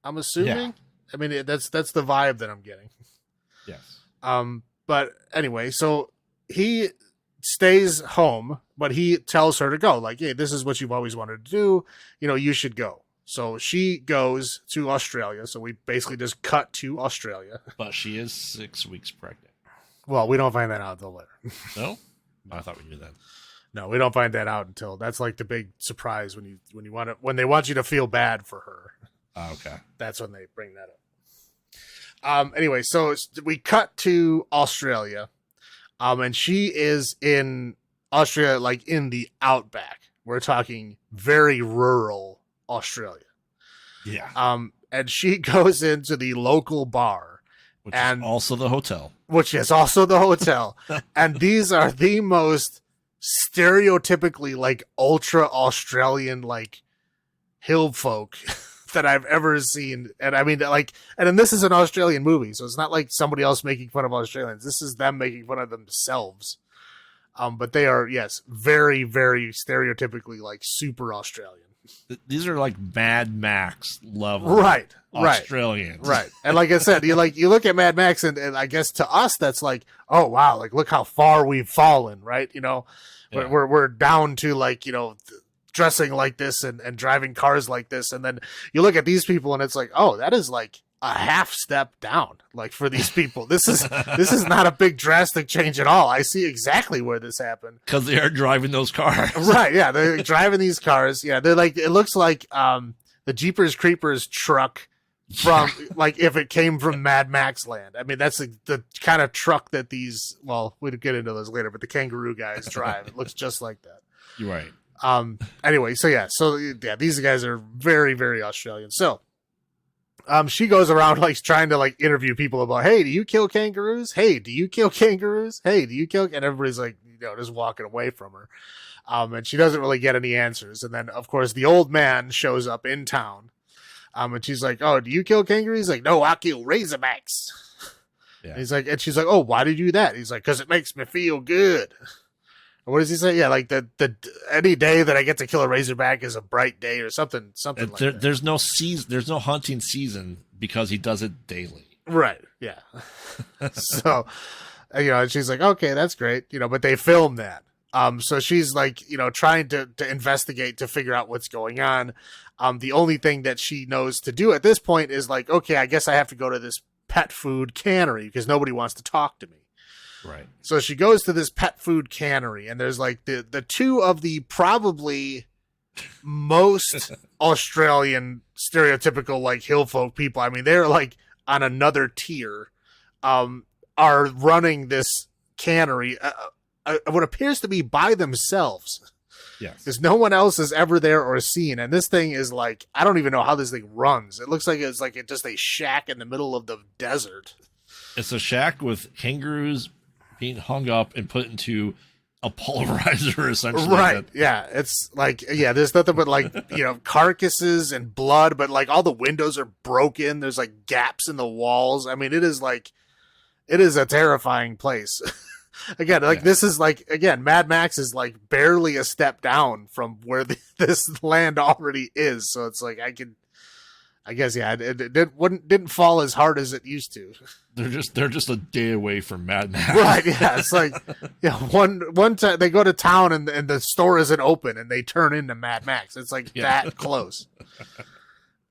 B: I'm assuming. Yeah. I mean, that's the vibe that I'm getting.
A: Yes.
B: But anyway, so he stays home, but he tells her to go. Like, hey, this is what you've always wanted to do. You should go. So she goes to Australia. So we basically just cut to Australia.
A: But she is 6 weeks pregnant.
B: Well, we don't find that out until later.
A: No? I thought we knew that.
B: No, we don't find that out until that's like the big surprise when they want you to feel bad for her.
A: Okay.
B: That's when they bring that up. Anyway, so we cut to Australia. And she is in Australia, like in the outback. We're talking very rural Australia.
A: Yeah.
B: And she goes into the local bar.
A: Which is also the hotel.
B: Which is also the hotel. And these are the most stereotypically like ultra Australian like hill folk that I've ever seen. And I mean, like, and then this is an Australian movie, so it's not like somebody else making fun of Australians. This is them making fun of themselves. But they are, yes, very, very stereotypically like super Australian.
A: These are like Mad Max level,
B: Right,
A: Australians,
B: right. And like I said, you look at Mad Max, and I guess to us that's like, oh wow, like look how far we've fallen, right?
A: Yeah.
B: We're down to like dressing like this and driving cars like this, and then you look at these people and it's like, oh, that is like a half step down. Like for these people, this is not a big drastic change at all. I see exactly where this happened
A: because they are driving those cars,
B: right? Yeah, they're driving these cars. Yeah, they're like, it looks like the Jeepers Creepers truck from like if it came from Mad Max land. I mean, that's the kind of truck that these, well, we'll get into those later, but the kangaroo guys drive. It looks just like that.
A: You're right.
B: Anyway, so these guys are very, very Australian. So she goes around like trying to like interview people about, hey, do you kill kangaroos? Hey, do you kill kangaroos? Hey, do you kill? And everybody's like, just walking away from her. And she doesn't really get any answers. And then of course the old man shows up in town. And she's like, oh, do you kill kangaroos? He's like, no, I kill razorbacks.
A: Yeah.
B: And she's like, oh, why do you do that? He's like, because it makes me feel good. What does he say? Yeah, like the any day that I get to kill a razorback is a bright day or something like that.
A: There's no season. There's no hunting season because he does it daily.
B: Right. Yeah. So, and she's like, okay, that's great. But they film that. So she's like, trying to investigate to figure out what's going on. The only thing that she knows to do at this point is like, okay, I guess I have to go to this pet food cannery because nobody wants to talk to me.
A: Right.
B: So she goes to this pet food cannery, and there's like the two of the probably most Australian stereotypical like hill folk people. I mean, they're like on another tier, are running this cannery, what appears to be by themselves.
A: Yes.
B: Because no one else is ever there or seen. And this thing is like, I don't even know how this thing runs. It looks like it's like just a shack in the middle of the desert.
A: It's a shack with kangaroos being hung up and put into a pulverizer, essentially.
B: Right. Yeah. It's like, there's nothing but like, carcasses and blood, but like all the windows are broken. There's like gaps in the walls. I mean, it is a terrifying place. Again, like this is like, again, Mad Max is like barely a step down from where this land already is. So it's like, I guess, yeah, it didn't fall as hard as it used to.
A: They're just a day away from Mad Max.
B: Right, yeah. It's like, one time they go to town and the store isn't open and they turn into Mad Max. It's like that close.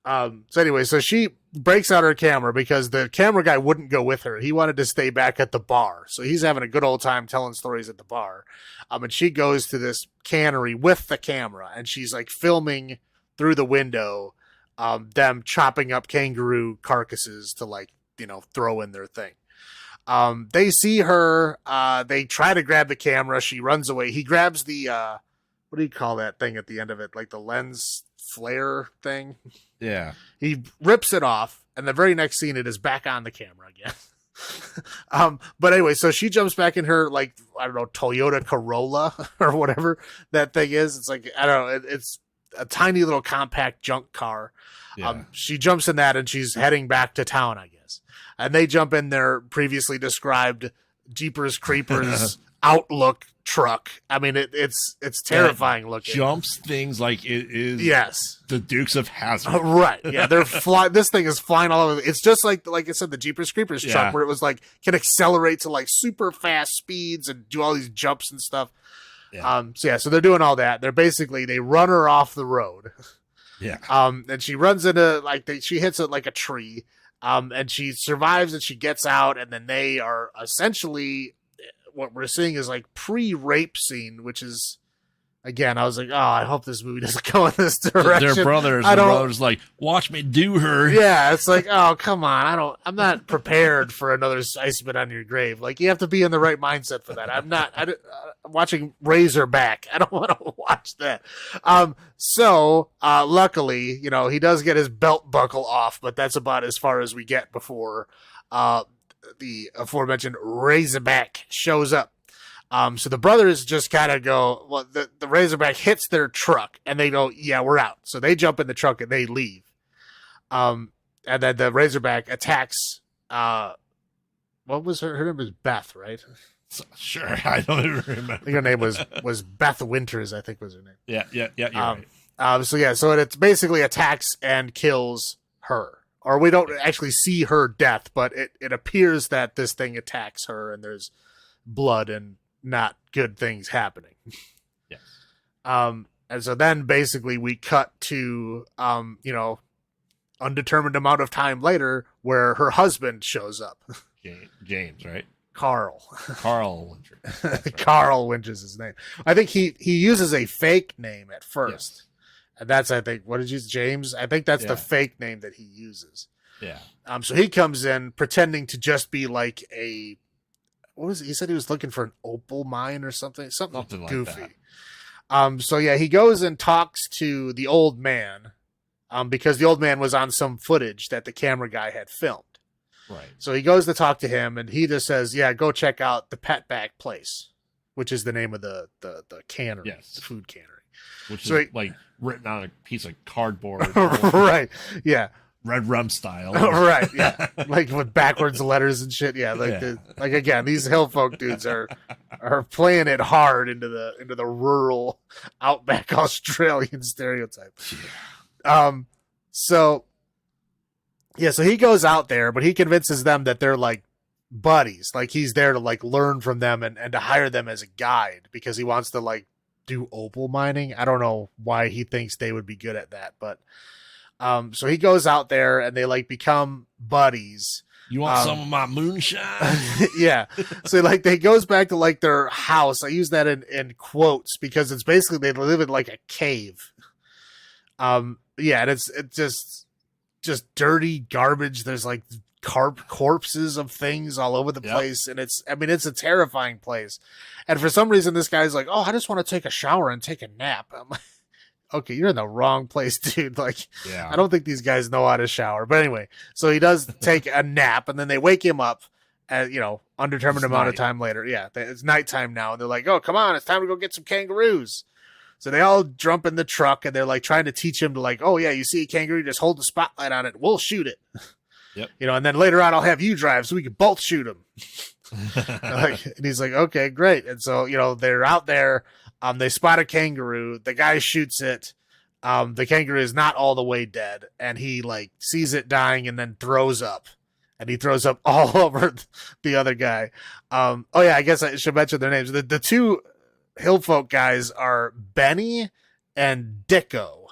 B: So anyway, so she breaks out her camera because the camera guy wouldn't go with her. He wanted to stay back at the bar. So he's having a good old time telling stories at the bar. And she goes to this cannery with the camera and she's like filming through the window them chopping up kangaroo carcasses to like, throw in their thing. They see her, they try to grab the camera. She runs away. He grabs the, what do you call that thing at the end of it? Like the lens flare thing.
A: Yeah.
B: He rips it off. And the very next scene, it is back on the camera again. But anyway, so she jumps back in her, like, I don't know, Toyota Corolla or whatever that thing is. It's like, I don't know. It's a tiny little compact junk car.
A: Yeah.
B: She jumps in that and she's heading back to town, I guess. And they jump in their previously described Jeepers Creepers Outlook truck. I mean, it's terrifying looking.
A: Jumps things like it is.
B: Yes,
A: the Dukes of Hazzard.
B: Right. Yeah, they're this thing is flying all over. It's just like I said, the Jeepers Creepers truck, where it was like can accelerate to like super fast speeds and do all these jumps and stuff. Yeah. So they're doing all that. They run her off the road.
A: Yeah.
B: And she runs into she hits it like a tree. And she survives and she gets out, and then they are essentially what we're seeing is like pre-rape scene, which is, again, I was like, oh, I hope this movie doesn't go in this direction.
A: Their brothers, the brothers like, watch me do her.
B: Yeah, it's like, oh, come on, I'm not prepared for another iceman on your grave. Like, you have to be in the right mindset for that. I'm watching Razorback. I don't want to watch that. So luckily, he does get his belt buckle off, but that's about as far as we get before the aforementioned Razorback shows up. So the brothers just kind of go, well, the Razorback hits their truck and they go, yeah, we're out. So they jump in the truck and they leave. And then the Razorback attacks, what was her name was Beth, right?
A: Sure. I don't even remember.
B: I think her name was Beth Winters, I think was her name.
A: Yeah. You're right.
B: So it basically attacks and kills her. Or we don't actually see her death, but it appears that this thing attacks her and there's blood and not good things happening.
A: Yes.
B: And so then basically we cut to, undetermined amount of time later where her husband shows up.
A: James, right?
B: Carl.
A: Carl Winter. Right.
B: Carl Winter's his name. I think he uses a fake name at first.
A: Yes.
B: And that's, I think, what did you use? James? I think that's the fake name that he uses.
A: Yeah.
B: So he comes in pretending to just be like what was it? He said he was looking for an opal mine or something
A: Something
B: goofy.
A: Like that.
B: So yeah, he goes and talks to the old man, because the old man was on some footage that the camera guy had filmed.
A: Right.
B: So he goes to talk to him, and he just says, "Yeah, go check out the Pet Back Place," which is the name of the cannery, the food cannery,
A: which is like written on a piece of cardboard,
B: right? Yeah,
A: Red Rum style,
B: right? Yeah, like with backwards letters and shit. Yeah, like again, these hill folk dudes are playing it hard into the rural outback Australian stereotype. So he goes out there, but he convinces them that they're like buddies. Like he's there to like learn from them and to hire them as a guide because he wants to like do opal mining. I don't know why he thinks they would be good at that, but so he goes out there and they like become buddies.
A: You want some of my moonshine?
B: Yeah. So like they goes back to like their house. I use that in quotes because it's basically they live in like a cave. Yeah, and it's just dirty garbage. There's like corpses of things all over the place, and it's a terrifying place. And for some reason, this guy's like, "Oh, I just want to take a shower and take a nap." I'm like, "Okay, you're in the wrong place, dude." Like, I don't think these guys know how to shower. But anyway, so he does take a nap, and then they wake him up at undetermined amount of time later. Yeah, it's nighttime now, and they're like, "Oh, come on, it's time to go get some kangaroos." So they all jump in the truck and they're like trying to teach him to like, "Oh yeah, you see a kangaroo, just hold the spotlight on it. We'll shoot it."
A: Yep.
B: And then later on I'll have you drive so we can both shoot him. And he's like, "Okay, great." And so, they're out there. They spot a kangaroo. The guy shoots it. The kangaroo is not all the way dead. And he like sees it dying and then throws up. And he throws up all over the other guy. Oh yeah, I guess I should mention their names. The two Hillfolk guys are Benny and Dicko.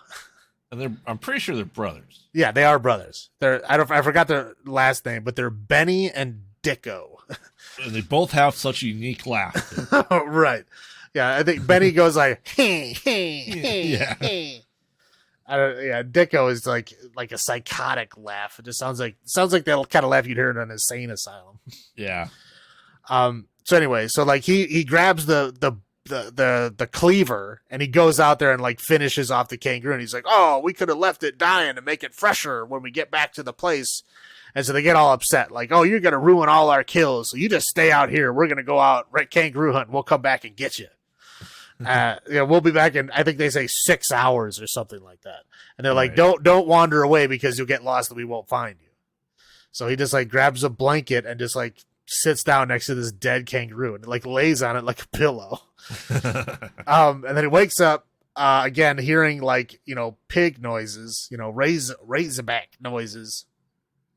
A: And I'm pretty sure they're brothers.
B: Yeah, they are brothers. I forgot their last name, but they're Benny and Dicko.
A: And they both have such a unique laugh.
B: Right. Yeah, I think Benny goes like, "Hey, hey, hey, hey." Dicko is like a psychotic laugh. It just sounds like the kind of laugh you'd hear in an insane asylum.
A: Yeah.
B: So anyway, so like he grabs the cleaver and he goes out there and like finishes off the kangaroo and he's like, "Oh, we could have left it dying to make it fresher when we get back to the place." And so they get all upset, like, "Oh, you're gonna ruin all our kills, so you just stay out here. We're gonna go out kangaroo hunt and we'll come back and get you." We'll be back in, I think they say 6 hours or something like that. And they're like, don't wander away because you'll get lost and we won't find you. So he just like grabs a blanket and just like sits down next to this dead kangaroo and like lays on it like a pillow. And then he wakes up again hearing like pig noises, razorback noises.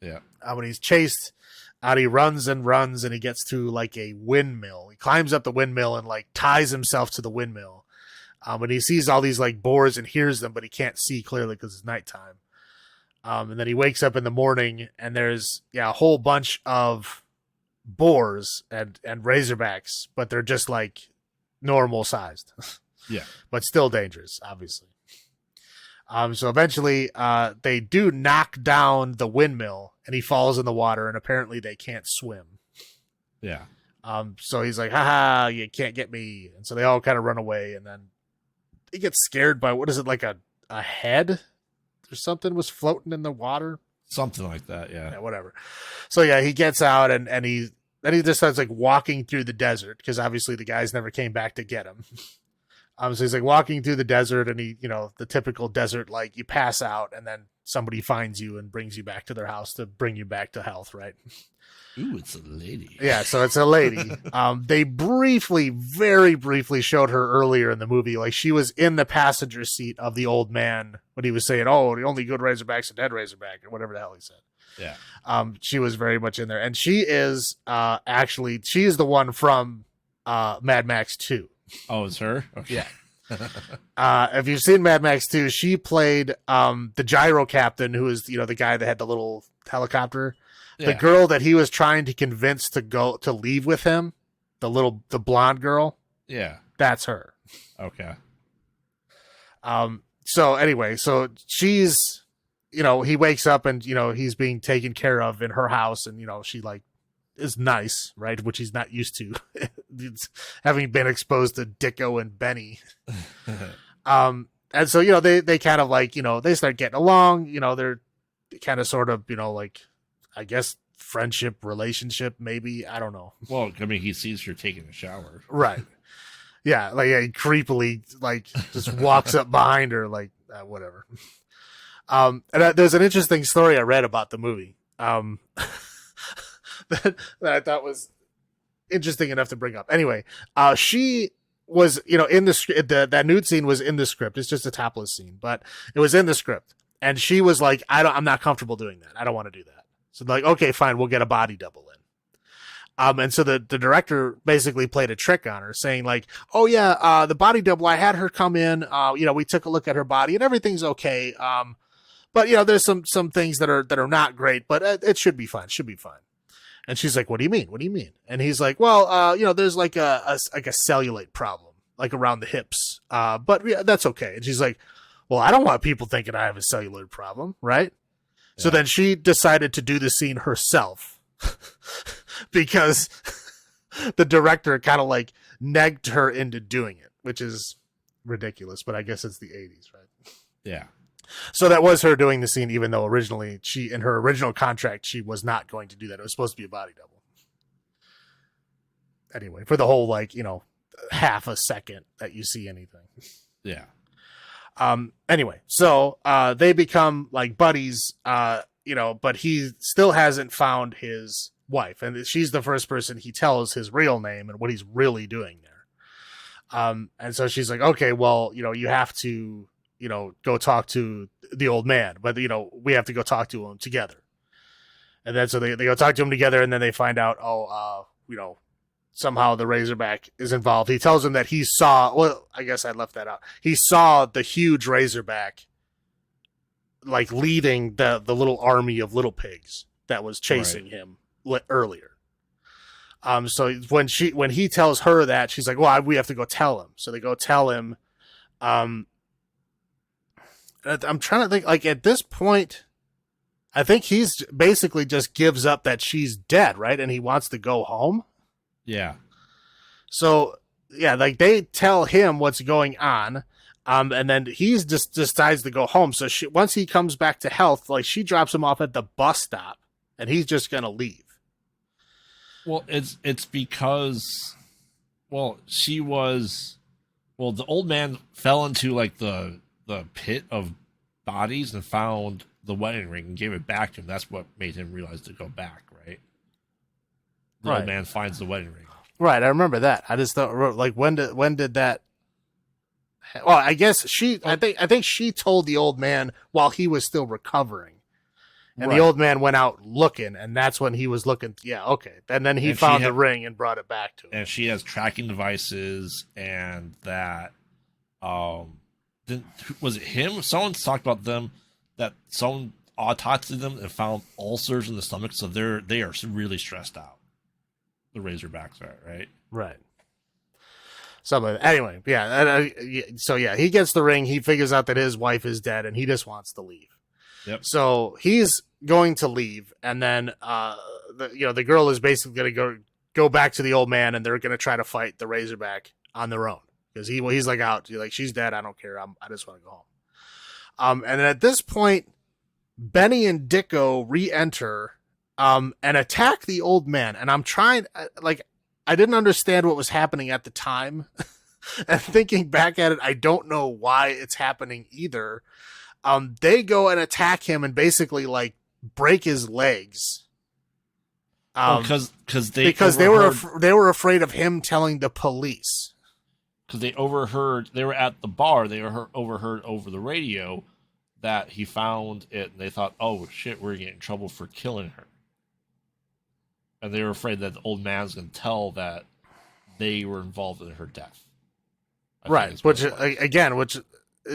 A: Yeah.
B: When he's chased out, he runs and runs and he gets to like a windmill. He climbs up the windmill and like ties himself to the windmill. And he sees all these like boars and hears them, but he can't see clearly because it's nighttime. And then he wakes up in the morning and there's a whole bunch of boars and razorbacks, but they're just like normal sized.
A: Yeah.
B: But still dangerous, obviously. So eventually they do knock down the windmill and he falls in the water and apparently they can't swim.
A: Yeah.
B: So he's like, "Haha, you can't get me." And so they all kind of run away and then he gets scared by, what is it, like a head or something was floating in the water?
A: Something like that, yeah.
B: Whatever. So yeah, he gets out and he just starts like walking through the desert because obviously the guys never came back to get him. So he's like walking through the desert and he, the typical desert, like you pass out and then somebody finds you and brings you back to their house to bring you back to health, right?
A: Ooh, it's a lady.
B: Yeah, so it's a lady. They very briefly showed her earlier in the movie. Like, she was in the passenger seat of the old man when he was saying, "Oh, the only good Razorback's a dead Razorback," or whatever the hell he said.
A: Yeah.
B: She was very much in there, and she is actually she is the one from Mad Max 2.
A: Oh, it's her. Okay.
B: Yeah. If you've seen Mad Max 2, she played the gyro captain, who is the guy that had the little helicopter.
A: Yeah.
B: The girl that he was trying to convince to leave with him, the blonde girl.
A: Yeah.
B: That's her.
A: Okay.
B: So anyway, so she's, he wakes up and, he's being taken care of in her house, and, she like is nice, right? Which he's not used to, having been exposed to Dicko and Benny. And so, they kind of like, they start getting along, they're kind of sort of, like, I guess friendship, relationship, maybe. I don't know.
A: Well, I mean, he sees her taking a shower.
B: Right. Yeah. Like, he creepily, like, just walks up behind her, like, whatever. And there's an interesting story I read about the movie that I thought was interesting enough to bring up. Anyway, she was, in the script, that nude scene was in the script. It's just a topless scene, but it was in the script. And she was like, I'm not comfortable doing that. I don't want to do that. So like, okay, fine, we'll get a body double in. And so the director basically played a trick on her, saying like, oh yeah, the body double, I had her come in, we took a look at her body and everything's okay. But there's some things that are not great, but it should be fine. Should be fine. And she's like, what do you mean? What do you mean? And he's like, well, there's like a cellulite problem, like around the hips. But yeah, that's okay. And she's like, well, I don't want people thinking I have a cellular problem, right? Yeah. So then she decided to do the scene herself because the director kind of like negged her into doing it, which is ridiculous, but I guess it's the 80s, right?
A: Yeah.
B: So that was her doing the scene, even though originally in her original contract, she was not going to do that. It was supposed to be a body double. Anyway, for the whole, like, half a second that you see anything.
A: Yeah.
B: Anyway, so they become like buddies, but he still hasn't found his wife, and she's the first person he tells his real name and what he's really doing there. And so she's like, okay, well, you have to, go talk to the old man, but we have to go talk to him together. And then so they go talk to him together, and then they find out, somehow the Razorback is involved. He tells him that he saw, well, I guess I left that out. He saw the huge Razorback like leading the little army of little pigs that was chasing him earlier. So when he tells her that, she's like, well, we have to go tell him. So they go tell him. I'm trying to think, like, at this point, I think he's basically just gives up that she's dead, right? And he wants to go home.
A: Yeah.
B: So yeah, like they tell him what's going on. And then he's just decides to go home. So once he comes back to health, like she drops him off at the bus stop and he's just going to leave.
A: Well, it's because, the old man fell into like the pit of bodies and found the wedding ring and gave it back to him. That's what made him realize to go back, right? The old man finds the wedding ring. Right,
B: I remember that. I just thought, like, when did that? Well, I guess I think she told the old man while he was still recovering, and the old man went out looking, and that's when he was looking. Yeah, okay. And then he found the ring and brought it back to him.
A: And she has tracking devices, and that, was it him? Someone talked about them that someone autopsied them and found ulcers in the stomach, so they are really stressed out. The Razorbacks are, right?
B: Right. So, anyway, yeah. So, yeah, he gets the ring. He figures out that his wife is dead, and he just wants to leave.
A: Yep.
B: So he's going to leave, and then the girl is basically going to go back to the old man, and they're going to try to fight the Razorback on their own because he's like out. He's like, she's dead. I don't care. I just want to go home. And then at this point, Benny and Dicko re-enter. And attack the old man. And I'm trying, I didn't understand what was happening at the time. And thinking back at it, I don't know why it's happening either. They go and attack him and basically like break his legs.
A: Because
B: they were afraid of him telling the police.
A: Because they overheard, they were at the bar, they overheard over the radio that he found it, and they thought, oh shit, we're getting in trouble for killing her. And they were afraid that the old man's going to tell that they were involved in her death.
B: Right, which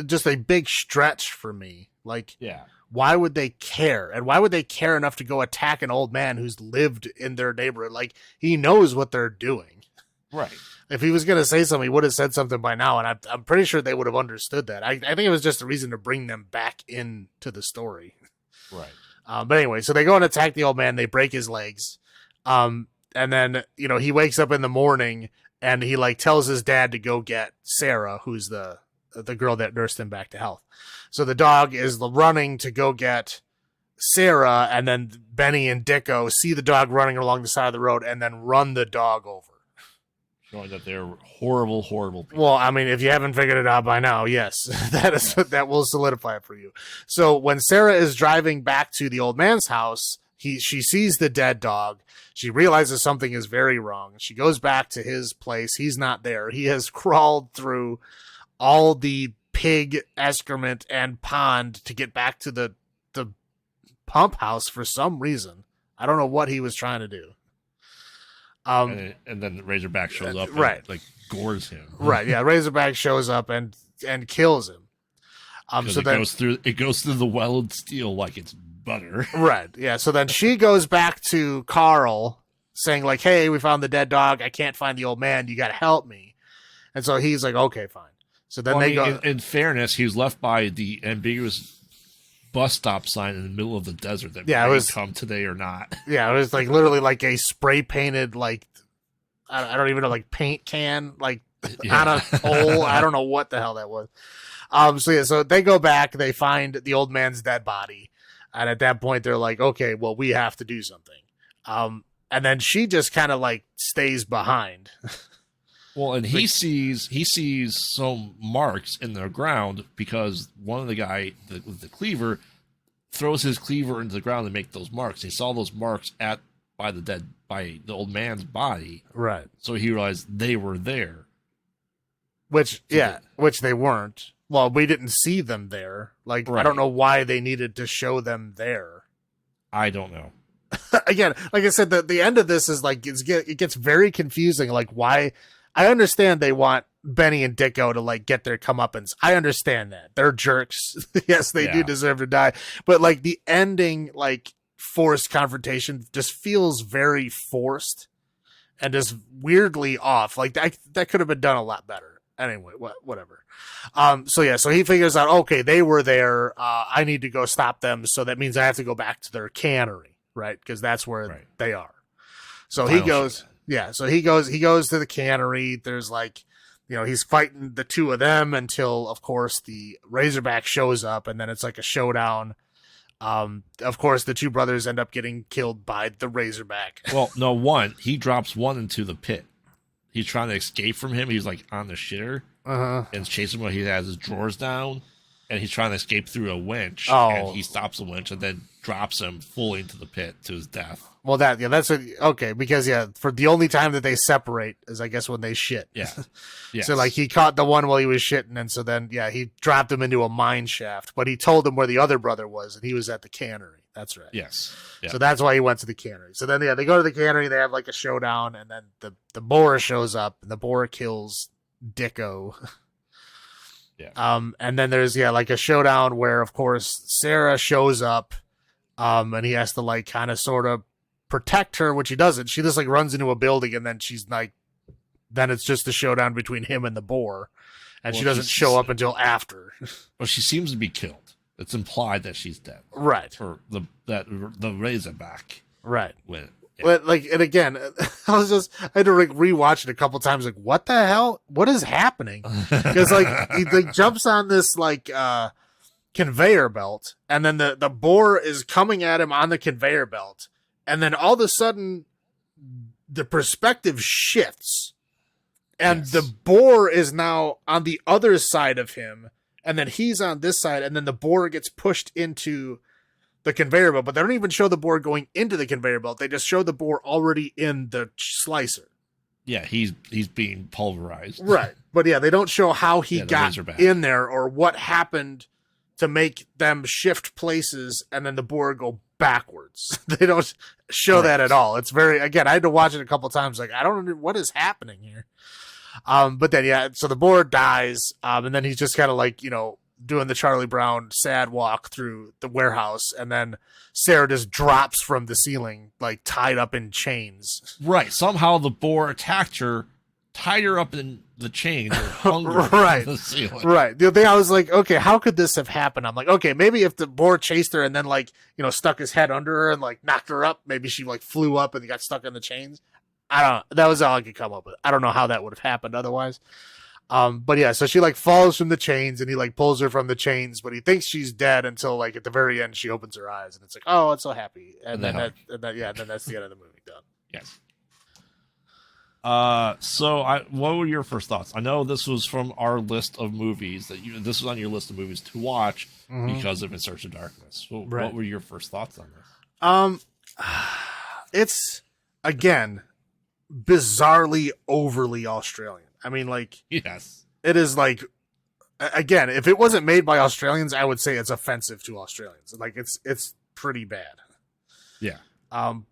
B: just a big stretch for me. Like,
A: yeah.
B: Why would they care? And why would they care enough to go attack an old man who's lived in their neighborhood? Like, he knows what they're doing.
A: Right.
B: If he was going to say something, he would have said something by now, and I'm pretty sure they would have understood that. I think it was just a reason to bring them back into the story.
A: Right.
B: But anyway, so they go and attack the old man. They break his legs. And then, he wakes up in the morning, and he, like, tells his dad to go get Sarah, who's the girl that nursed him back to health. So the dog is running to go get Sarah, and then Benny and Dicko see the dog running along the side of the road and then run the dog over.
A: Showing that they're horrible, horrible people.
B: Well, I mean, if you haven't figured it out by now, yes, that will solidify it for you. So when Sarah is driving back to the old man's house, she sees the dead dog. She realizes something is very wrong. She goes back to his place. He's not there. He has crawled through all the pig excrement and pond to get back to the pump house for some reason. I don't know what he was trying to do.
A: And then Razorback shows up and,
B: right.
A: like, gores him.
B: Right, yeah. Razorback shows up and kills him. So
A: it goes through the welded steel like it's butter.
B: Right, yeah. So then she goes back to Carl saying, like, hey, we found the dead dog. I can't find the old man. You got to help me. And so he's like, okay, fine. So then go.
A: In fairness, he was left by the ambiguous bus stop sign in the middle of the desert that may come today or not.
B: Yeah, it was like literally like a spray painted, like, I don't even know, like paint can, like on a pole. I don't know what the hell that was. So they go back, they find the old man's dead body. And at that point they're like, okay, well, we have to do something. And then she just kind of like stays behind.
A: Well, and he sees some marks in the ground because one of the guy with the cleaver throws his cleaver into the ground to make those marks. He saw those marks by the old man's body.
B: Right.
A: So he realized they were there.
B: Which they weren't. Well, we didn't see them there. Like, right. I don't know why they needed to show them there.
A: I don't know.
B: Again, like I said, the end of this is like, it gets very confusing. Like, why? I understand they want Benny and Dicko to like get their comeuppance. I understand that. They're jerks. Yes, they do deserve to die. But like the ending, like forced confrontation just feels very forced and just weirdly off. Like that could have been done a lot better. Anyway, whatever. So he figures out, okay, they were there. I need to go stop them. So that means I have to go back to their cannery, right? Because that's where they are. So he goes. Yeah, so he goes to the cannery. There's like, he's fighting the two of them until, of course, the Razorback shows up, and then it's like a showdown. Of course, the two brothers end up getting killed by the Razorback.
A: Well, no, he drops one into the pit. He's trying to escape from him. He's like on the shitter and chasing him while he has his drawers down, and he's trying to escape through a winch. And he stops the winch and then drops him fully into the pit to his death.
B: Well, okay, because for the only time that they separate is, I guess, when they shit.
A: Yeah. Yes.
B: So like he caught the one while he was shitting, and so then he dropped him into a mine shaft, but he told him where the other brother was, and he was at the cannery. That's right.
A: Yes. Yeah.
B: So that's why he went to the cannery. So then they go to the cannery, they have like a showdown, and then the boar shows up, and the boar kills Dicko.
A: Yeah.
B: And then there's like a showdown where, of course, Sarah shows up, and he has to like kind of sort of protect her, which he doesn't. She just like runs into a building, and then she's like, then it's just a showdown between him and the boar, and she doesn't show up until after.
A: Well, she seems to be killed. It's implied that she's dead,
B: right?
A: Or the Razorback,
B: right?
A: But
B: like, and again, I had to like rewatch it a couple times. Like, what the hell? What is happening? Because like he like jumps on this like conveyor belt, and then the boar is coming at him on the conveyor belt. And then all of a sudden, the perspective shifts, and the boar is now on the other side of him, and then he's on this side, and then the boar gets pushed into the conveyor belt, but they don't even show the boar going into the conveyor belt. They just show the boar already in the slicer.
A: Yeah, he's being pulverized.
B: Right. But yeah, they don't show how he got in there or what happened to make them shift places and then the boar go backwards. They don't show that at all. It's very, again, I had to watch it a couple times. Like, I don't know what is happening here. But then, yeah, so the boar dies. And then he's just kind of like, doing the Charlie Brown sad walk through the warehouse, and then Sarah just drops from the ceiling, like tied up in chains.
A: Right. Somehow the boar attacked her, tied her up in the chains, and hung her
B: right.
A: from the ceiling.
B: Right. The thing I was like, okay, how could this have happened? I'm like, okay, maybe if the boar chased her and then like, stuck his head under her and like knocked her up, maybe she like flew up and got stuck in the chains. I don't know. That was all I could come up with. I don't know how that would have happened otherwise. But yeah, so she like falls from the chains and he like pulls her from the chains, but he thinks she's dead until like at the very end she opens her eyes and it's like, oh, it's so happy, and then then that's the end of the movie. Done.
A: Yes. So what were your first thoughts? I know this was from our list of movies this was on your list of movies to watch because of In Search of Darkness. So what were your first thoughts on this?
B: It's again bizarrely overly Australian. I mean, like,
A: yes,
B: it is like, again, if it wasn't made by Australians, I would say it's offensive to Australians. Like, it's pretty bad.
A: Yeah.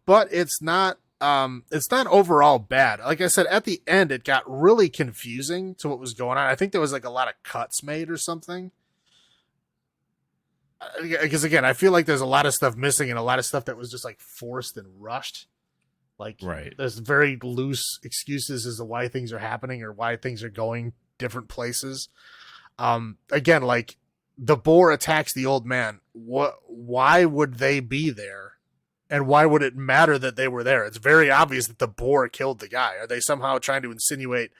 B: But it's not overall bad. Like I said, at the end, it got really confusing to what was going on. I think there was like a lot of cuts made or something. Because again, I feel like there's a lot of stuff missing and a lot of stuff that was just like forced and rushed. Like, there's very loose excuses as to why things are happening or why things are going different places. Again, like the boar attacks the old man. Why would they be there? And why would it matter that they were there? It's very obvious that the boar killed the guy. Are they somehow trying to insinuate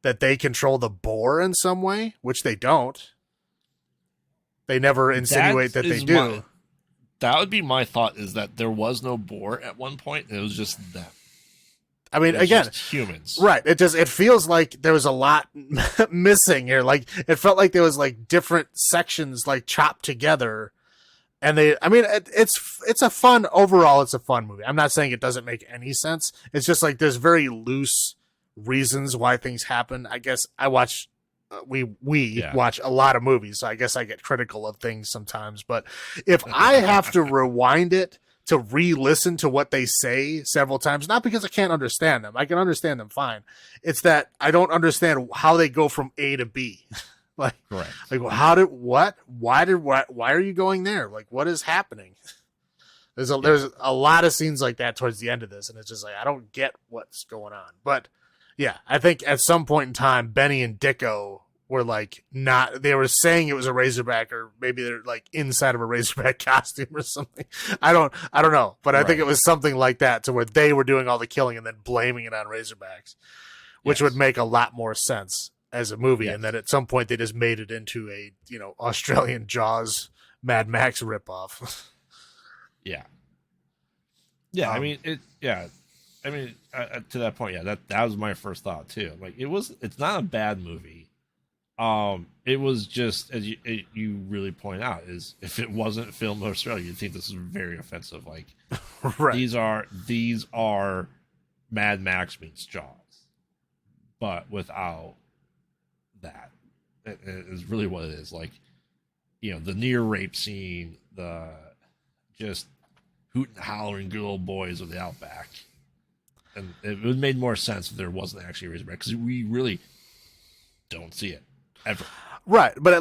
B: that they control the boar in some way? Which they don't. They never insinuate that they do.
A: That would be my thought, is that there was no boar at one point. And it was just them.
B: I mean, again,
A: humans.
B: Right. It feels like there was a lot missing here. Like, it felt like there was like different sections like chopped together. And it's a fun movie. I'm not saying it doesn't make any sense. It's just like there's very loose reasons why things happen. I guess I watch we watch a lot of movies, so I guess I get critical of things sometimes. But if I have to rewind it to re-listen to what they say several times, not because I can't understand them, I can understand them fine. It's that I don't understand how they go from A to B. Like, why are you going there? Like, what is happening? There's a lot of scenes like that towards the end of this, and it's just like, I don't get what's going on. But yeah, I think at some point in time, Benny and Dicko were like they were saying it was a Razorback, or maybe they're like inside of a Razorback costume or something. I don't know, but I think it was something like that, to where they were doing all the killing and then blaming it on Razorbacks, which would make a lot more sense as a movie. And then at some point they just made it into a, Australian Jaws Mad Max ripoff. Yeah.
A: Yeah. To that point, that was my first thought too. Like, it's not a bad movie. It was just, as you really point out, is if it wasn't filmed in Australia, you'd think this is very offensive. Like, these are Mad Max meets Jaws, but without that. It is really what it is. Like, the near rape scene, the just hooting and hollering good old boys of the outback. And it would have made more sense if there wasn't actually a Razorback, because we really don't see it ever. Right.
B: But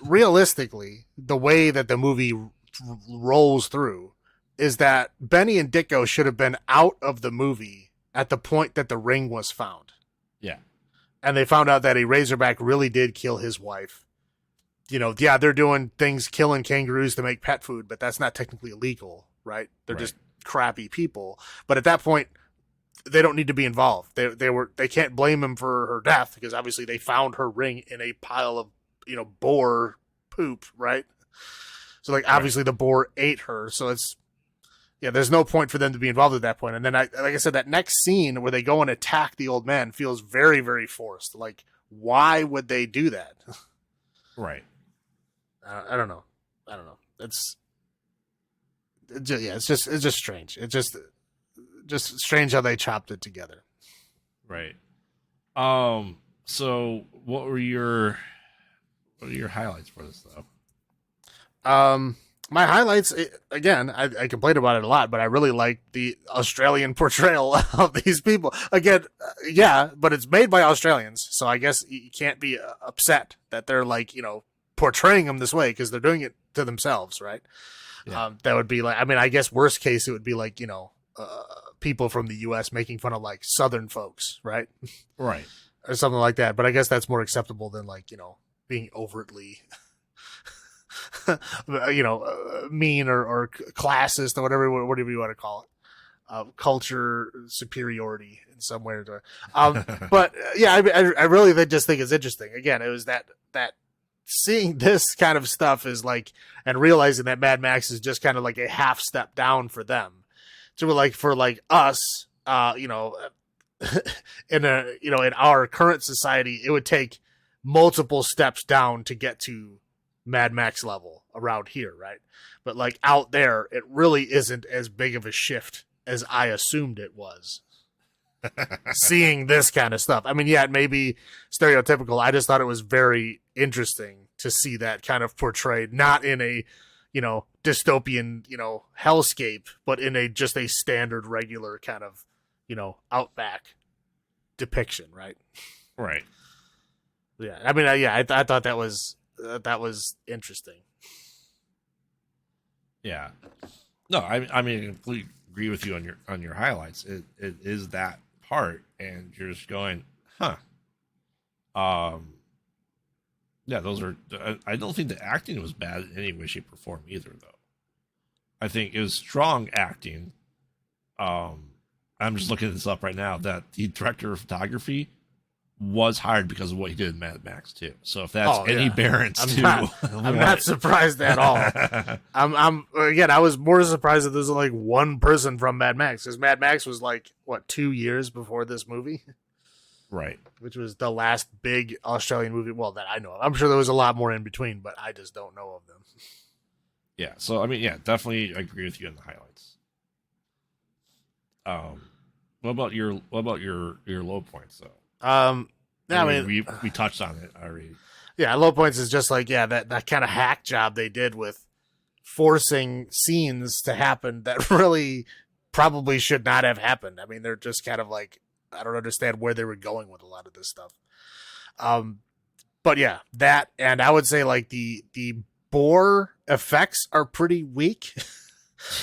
B: realistically, the way that the movie rolls through is that Benny and Dicko should have been out of the movie at the point that the ring was found.
A: Yeah.
B: And they found out that a Razorback really did kill his wife. They're doing things, killing kangaroos to make pet food, but that's not technically illegal, right? They're just crappy people. But at that point, they don't need to be involved. They can't blame him for her death, because obviously they found her ring in a pile of, boar poop, right? So like, obviously the boar ate her. So there's no point for them to be involved at that point. And then like I said, that next scene where they go and attack the old man feels very, very forced. Like, why would they do that?
A: Right.
B: I don't know. I don't know. It's just strange. It's just strange how they chopped it together.
A: Right. So what are your highlights for this though?
B: My highlights again. I complained about it a lot, but I really like the Australian portrayal of these people. Again, yeah, but it's made by Australians, so I guess you can't be upset that they're like portraying them this way because they're doing it to themselves, right?
A: Yeah.
B: That would be like, I mean, I guess worst case it would be like people from the U.S. making fun of like Southern folks, right?
A: Right.
B: Or something like that. But I guess that's more acceptable than like being overtly mean or classist or whatever you want to call it. Culture superiority in some way or another. But yeah, I really just think it's interesting. Again, it was that seeing this kind of stuff is like, and realizing that Mad Max is just kind of like a half step down for them. So like for like us, in our current society, it would take multiple steps down to get to Mad Max level around here, right? But like out there, it really isn't as big of a shift as I assumed it was. Seeing this kind of stuff. I mean, yeah, it may be stereotypical. I just thought it was very interesting to see that kind of portrayed, not in a, dystopian, hellscape, but in just a standard, regular kind of, outback depiction, right?
A: Right.
B: Yeah. I mean, I thought that was interesting.
A: Yeah. No, I mean, I completely agree with you on your highlights. It is that part, and you're just going, huh. Yeah, those are. I don't think the acting was bad in any way, shape, or form either, though. I think it was strong acting. I'm just looking this up right now. That the director of photography was hired because of what he did in Mad Max too. So if that's any bearance
B: I'm not surprised at all. I was more surprised that there's like one person from Mad Max, because Mad Max was like 2 years before this movie,
A: right?
B: Which was the last big Australian movie, well, that I know of. I'm sure there was a lot more in between, but I just don't know of them.
A: Yeah. So I mean, yeah, definitely agree with you on the highlights. What about your low points though?
B: I mean,
A: we touched on it already.
B: Yeah, low points is just like, that kind of hack job they did with forcing scenes to happen that really probably should not have happened. I mean, they're just kind of like, I don't understand where they were going with a lot of this stuff. But yeah, that, and I would say like the boar effects are pretty weak.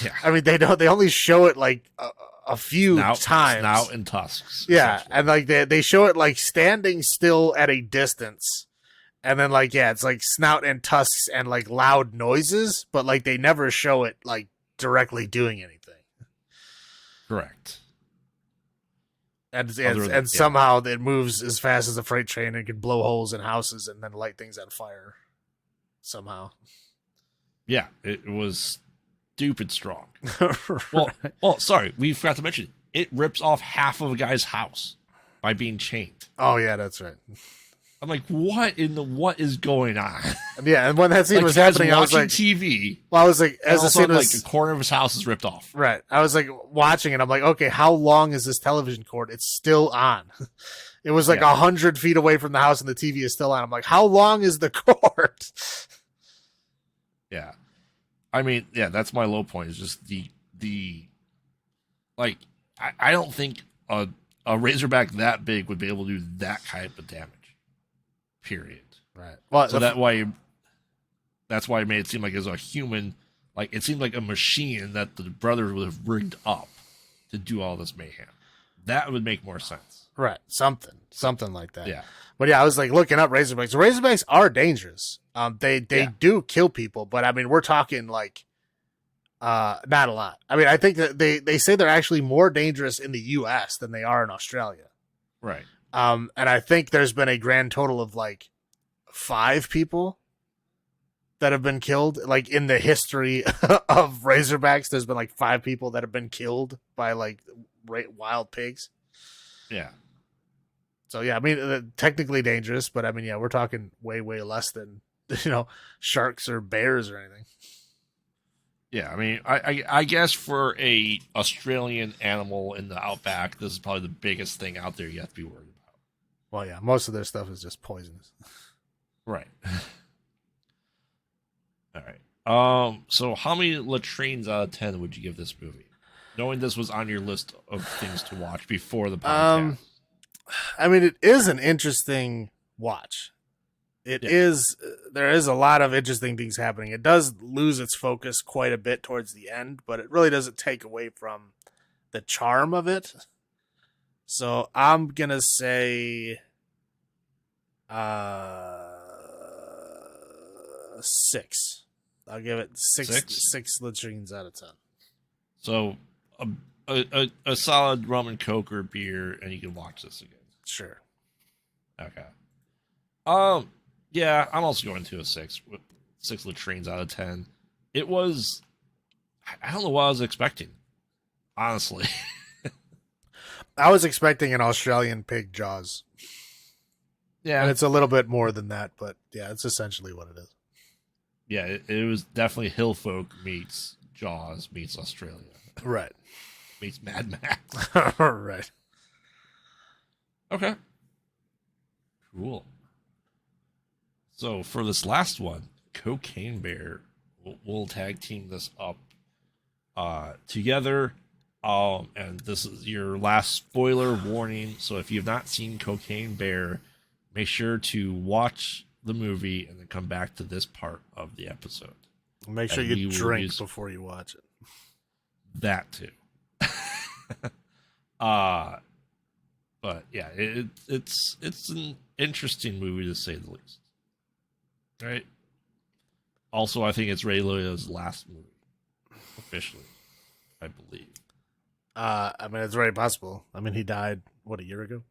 A: Yeah.
B: I mean, they only show it like a few times.
A: Snout and tusks.
B: Yeah, and like they show it like standing still at a distance, and then like it's like snout and tusks and like loud noises, but like they never show it like directly doing anything.
A: Correct.
B: And somehow it moves as fast as a freight train and can blow holes in houses and then light things on fire. Somehow.
A: Yeah, it was stupid strong.
B: Right.
A: Well, sorry, we forgot to mention it rips off half of a guy's house by being chained.
B: Oh yeah, that's right.
A: I'm like, what is going on?
B: Yeah, and when that scene was happening, I was like,
A: TV.
B: Well, I was like, as the scene was,
A: like, the corner of his house is ripped off.
B: Right. I was like watching it. I'm like, okay, how long is this television cord? It's still on. It was like 100 feet away from the house, and the TV is still on. I'm like, how long is the cord?
A: Yeah. I mean, yeah, that's my low point. Is just the like, I don't think a Razorback that big would be able to do that type of damage. Period.
B: Right. Well,
A: so that's why it made it seem like it was a human. Like, it seemed like a machine that the brothers would have rigged up to do all this mayhem. That would make more sense.
B: Right. Something like that.
A: Yeah.
B: But yeah, I was like looking up Razorbacks. Razorbacks are dangerous. They do kill people, but I mean, we're talking like not a lot. I mean, I think that they say they're actually more dangerous in the US than they are in Australia.
A: Right.
B: And I think there's been a grand total of like 5 people that have been killed. Like in the history of Razorbacks, there's been like 5 people that have been killed by like wild pigs.
A: Yeah.
B: So yeah, I mean, technically dangerous, but I mean, yeah, we're talking way less than sharks or bears or anything.
A: Yeah, I mean, I guess for a Australian animal in the outback, this is probably the biggest thing out there you have to be worried about.
B: Well, yeah, most of their stuff is just poisonous.
A: Right. All right. So how many latrines out of 10 would you give this movie? Knowing this was on your list of things to watch before the podcast.
B: I mean, it is an interesting watch. It is. There is a lot of interesting things happening. It does lose its focus quite a bit towards the end, but it really doesn't take away from the charm of it. So I'm gonna say 6. I'll give it six latrines out of 10.
A: So a solid rum and coke or beer, and you can watch this again.
B: Sure.
A: Okay. Yeah, I'm also going to a 6 with 6 latrines out of 10. It was, I don't know what I was expecting, honestly.
B: I was expecting an Australian pig Jaws.
A: Yeah,
B: and it's a little bit more than that, but yeah, it's essentially what it is.
A: Yeah, it was definitely Hill Folk meets Jaws meets Australia.
B: Right.
A: Meets Mad Max.
B: Right.
A: Okay. Cool. So for this last one, Cocaine Bear, we'll tag team this up together. And this is your last spoiler warning. So if you've not seen Cocaine Bear, make sure to watch the movie and then come back to this part of the episode.
B: Make sure you drink before you watch it.
A: That too. But yeah, it's an interesting movie to say the least. Right. Also, I think it's Ray Liotta's last movie, officially, I believe.
B: I mean, it's very possible. I mean, he died, a year ago?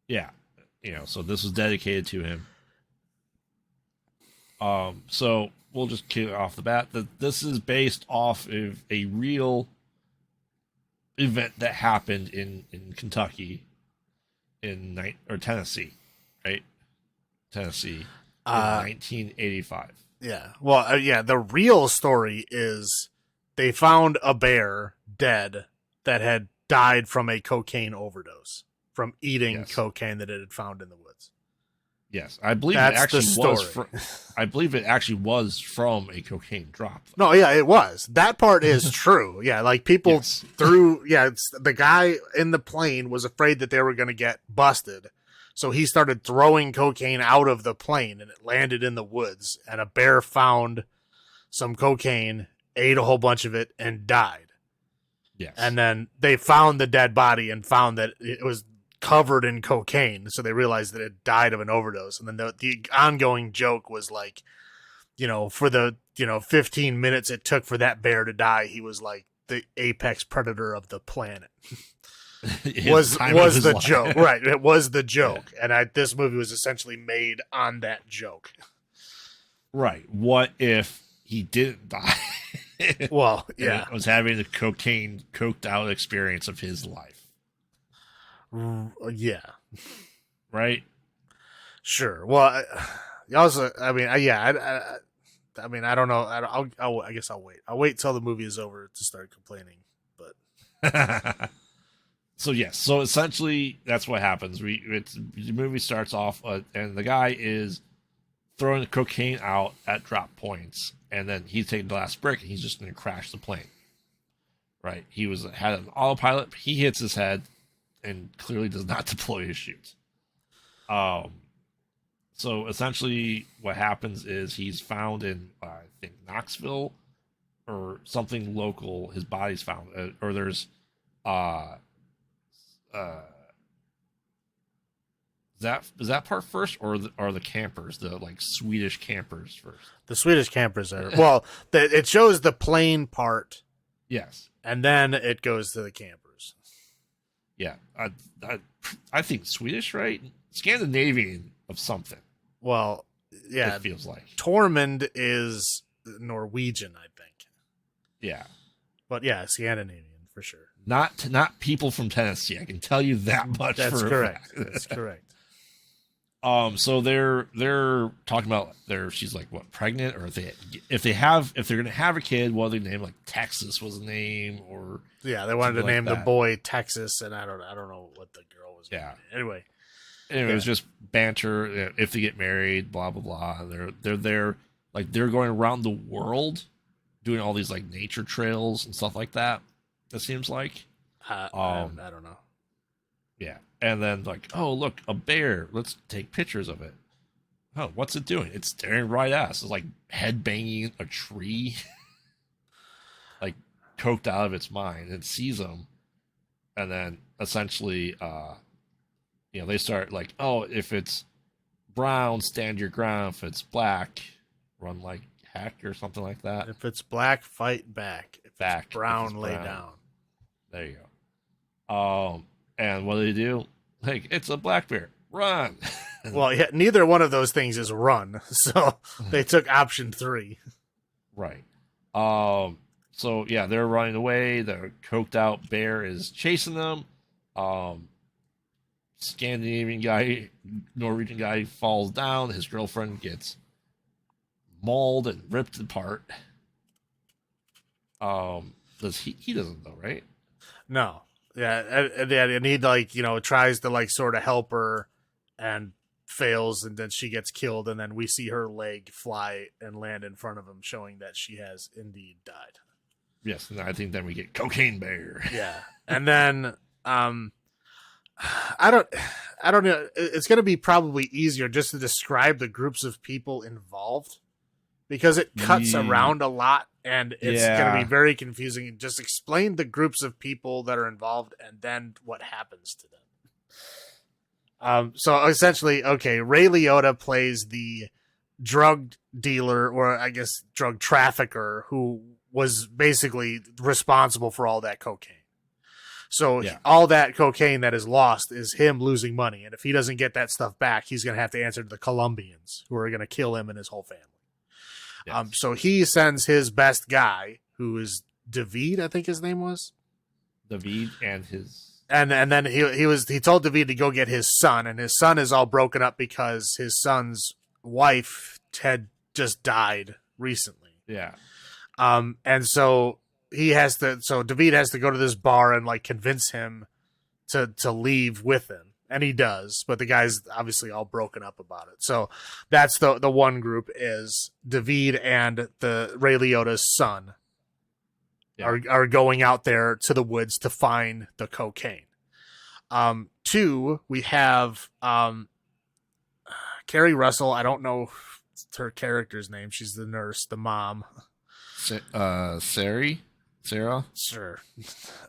A: Yeah. So this was dedicated to him. So we'll just kick off the bat that this is based off of a real event that happened in Kentucky or Tennessee, right? Tennessee in 1985.
B: Yeah. Well, the real story is they found a bear dead that had died from a cocaine overdose from eating cocaine that it had found in the woods.
A: Yes, I believe it actually was. I believe it actually was from a cocaine drop.
B: No, yeah, it was. That part is true. Yeah, like people threw. Yeah, the guy in the plane was afraid that they were going to get busted, so he started throwing cocaine out of the plane, and it landed in the woods. And a bear found some cocaine, ate a whole bunch of it, and died.
A: Yes,
B: and then they found the dead body and found that it was covered in cocaine, so they realized that it died of an overdose. And then the ongoing joke was like, for the 15 minutes it took for that bear to die, he was like the apex predator of the planet. was the joke, right? It was the joke, and this movie was essentially made on that joke.
A: Right. What if he didn't die?
B: Well, yeah,
A: was having the cocaine coked out experience of his life.
B: Yeah.
A: Right.
B: Sure. Well, also, I mean, yeah, I mean, I don't know. I guess I'll wait. I'll wait till the movie is over to start complaining. But
A: so yes, so essentially that's what happens. The movie starts off and the guy is throwing the cocaine out at drop points, and then he's taking the last brick and he's just going to crash the plane. Right. He had an autopilot. He hits his head and clearly does not deploy his chute. So essentially what happens is he's found in, I think, Knoxville or something local. His body's found, or there's, is that part first, or are the campers, the like Swedish campers first?
B: The Swedish campers are, well, it shows the plane part.
A: Yes.
B: And then it goes to the campers.
A: Yeah, I think Swedish, right? Scandinavian of something.
B: Well, yeah,
A: it feels like
B: Tormund is Norwegian, I think.
A: Yeah,
B: but yeah, Scandinavian for sure.
A: Not people from Tennessee. I can tell you that much.
B: That's correct. That's correct.
A: So they're talking about she's like what, pregnant, or if they're gonna have a kid, what they name, like Texas was the name, or
B: Yeah, they wanted to
A: like
B: name the
A: that.
B: boy Texas, and I don't know what the girl was.
A: Yeah.
B: Anyway,
A: Anyway, it
B: yeah.
A: was just banter. If they get married, blah blah blah. They're there, like they're going around the world, doing all these like nature trails and stuff like that. It seems like.
B: I don't know.
A: Yeah, and then like, oh look, a bear. Let's take pictures of it. Oh, what's it doing? It's staring right at us. It's like head banging a tree, like coked out of its mind. It sees them, and then essentially, they start like, oh, if it's brown, stand your ground. If it's black, run like heck, or something like that.
B: If it's black, fight back. If
A: Back.
B: it's brown,
A: If it's
B: lay
A: brown.
B: down.
A: There you go. And what do? Like, it's a black bear. Run.
B: Well, yeah, neither one of those things is run, so they took option 3.
A: Right. So yeah, they're running away. The coked out bear is chasing them. Scandinavian guy, Norwegian guy falls down. His girlfriend gets mauled and ripped apart. Does he doesn't though, right?
B: No, yeah, and he like tries to like sort of help her, and fails, and then she gets killed, and then we see her leg fly and land in front of him, showing that she has indeed died.
A: Yes, and I think then we get cocaine bear.
B: Yeah, and then I don't know. It's going to be probably easier just to describe the groups of people involved, because it cuts around a lot, and it's going to be very confusing. Just explain the groups of people that are involved and then what happens to them. So essentially, okay, Ray Liotta plays the drug dealer, or I guess drug trafficker, who was basically responsible for all that cocaine. So all that cocaine that is lost is him losing money. And if he doesn't get that stuff back, he's going to have to answer to the Colombians, who are going to kill him and his whole family. Yes. So he sends his best guy, who is David, I think his name was.
A: David and his...
B: And then he told David to go get his son, and his son is all broken up because his son's wife had just died recently.
A: Yeah.
B: And so David has to go to this bar and like convince him to leave with him. And he does, but the guy's obviously all broken up about it. So that's the one group, is David and the Ray Liotta's son are going out there to the woods to find the cocaine. 2, we have Carrie Russell. I don't know her character's name. She's the nurse, the mom.
A: Sarah?
B: Sure.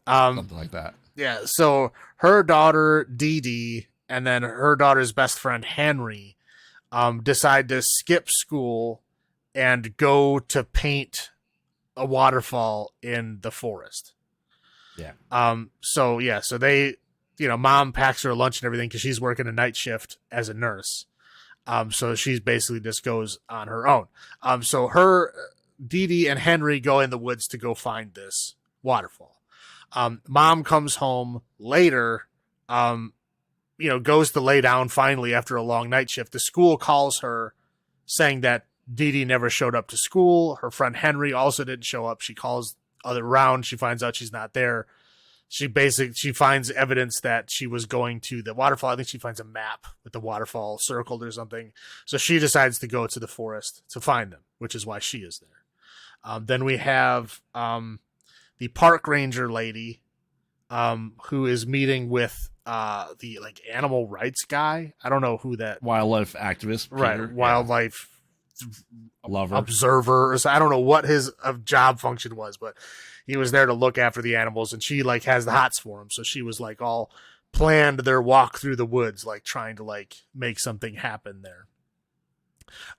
A: Something like that.
B: Yeah, so her daughter, Dee Dee, and then her daughter's best friend, Henry, decide to skip school and go to paint a waterfall in the forest.
A: Yeah.
B: So they, mom packs her lunch and everything because she's working a night shift as a nurse. So she basically just goes on her own. So her, Dee Dee and Henry go in the woods to go find this waterfall. Mom comes home later, goes to lay down finally after a long night shift. The school calls her saying that Dee Dee never showed up to school. Her friend Henry also didn't show up. She calls around. She finds out she's not there. She finds evidence that she was going to the waterfall. I think she finds a map with the waterfall circled or something. So she decides to go to the forest to find them, which is why she is there. Then we have the park ranger lady, who is meeting with the like animal rights guy. I don't know who that
A: wildlife activist,
B: right?
A: Peter.
B: Wildlife
A: lover,
B: observer, or so. I don't know what his job function was, but he was there to look after the animals, and she like has the hots for him. So she was like all planned their walk through the woods, like trying to like make something happen there.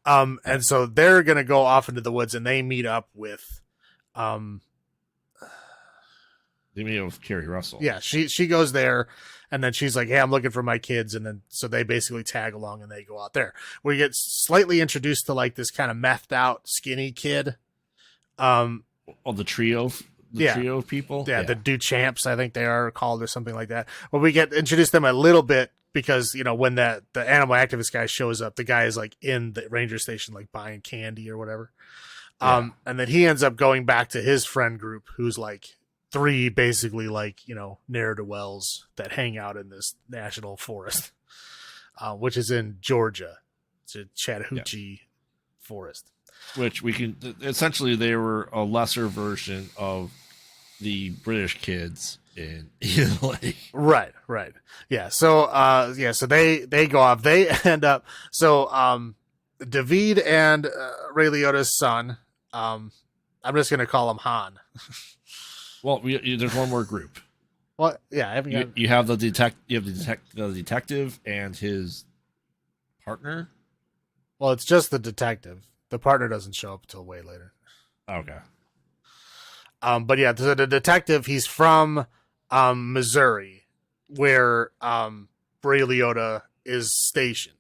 B: And so they're gonna go off into the woods, and they meet up with
A: Carrie Russell.
B: Yeah, she goes there, and then she's like, "Hey, I'm looking for my kids," and then so they basically tag along and they go out there. We get slightly introduced to like this kind of methed out, skinny kid.
A: The trio of people.
B: Yeah, the Duchamps, I think they are called, or something like that. Well, we get introduced to them a little bit because when the animal activist guy shows up, the guy is like in the ranger station, like buying candy or whatever.
A: Yeah.
B: And then he ends up going back to his friend group, who's like 3 basically like ne'er-do-wells that hang out in this national forest, which is in Georgia. It's a Chattahoochee forest.
A: Which we can essentially, they were a lesser version of the British kids in like
B: Right. Yeah. So so they go off. They end up David and Ray Liotta's son. I'm just gonna call him Han.
A: Well, there's one more group.
B: Well, yeah, I haven't got...
A: You have the detective and his partner.
B: Well, it's just the detective. The partner doesn't show up until way later.
A: Okay.
B: But yeah, the detective, he's from Missouri, where Ray Liotta is stationed,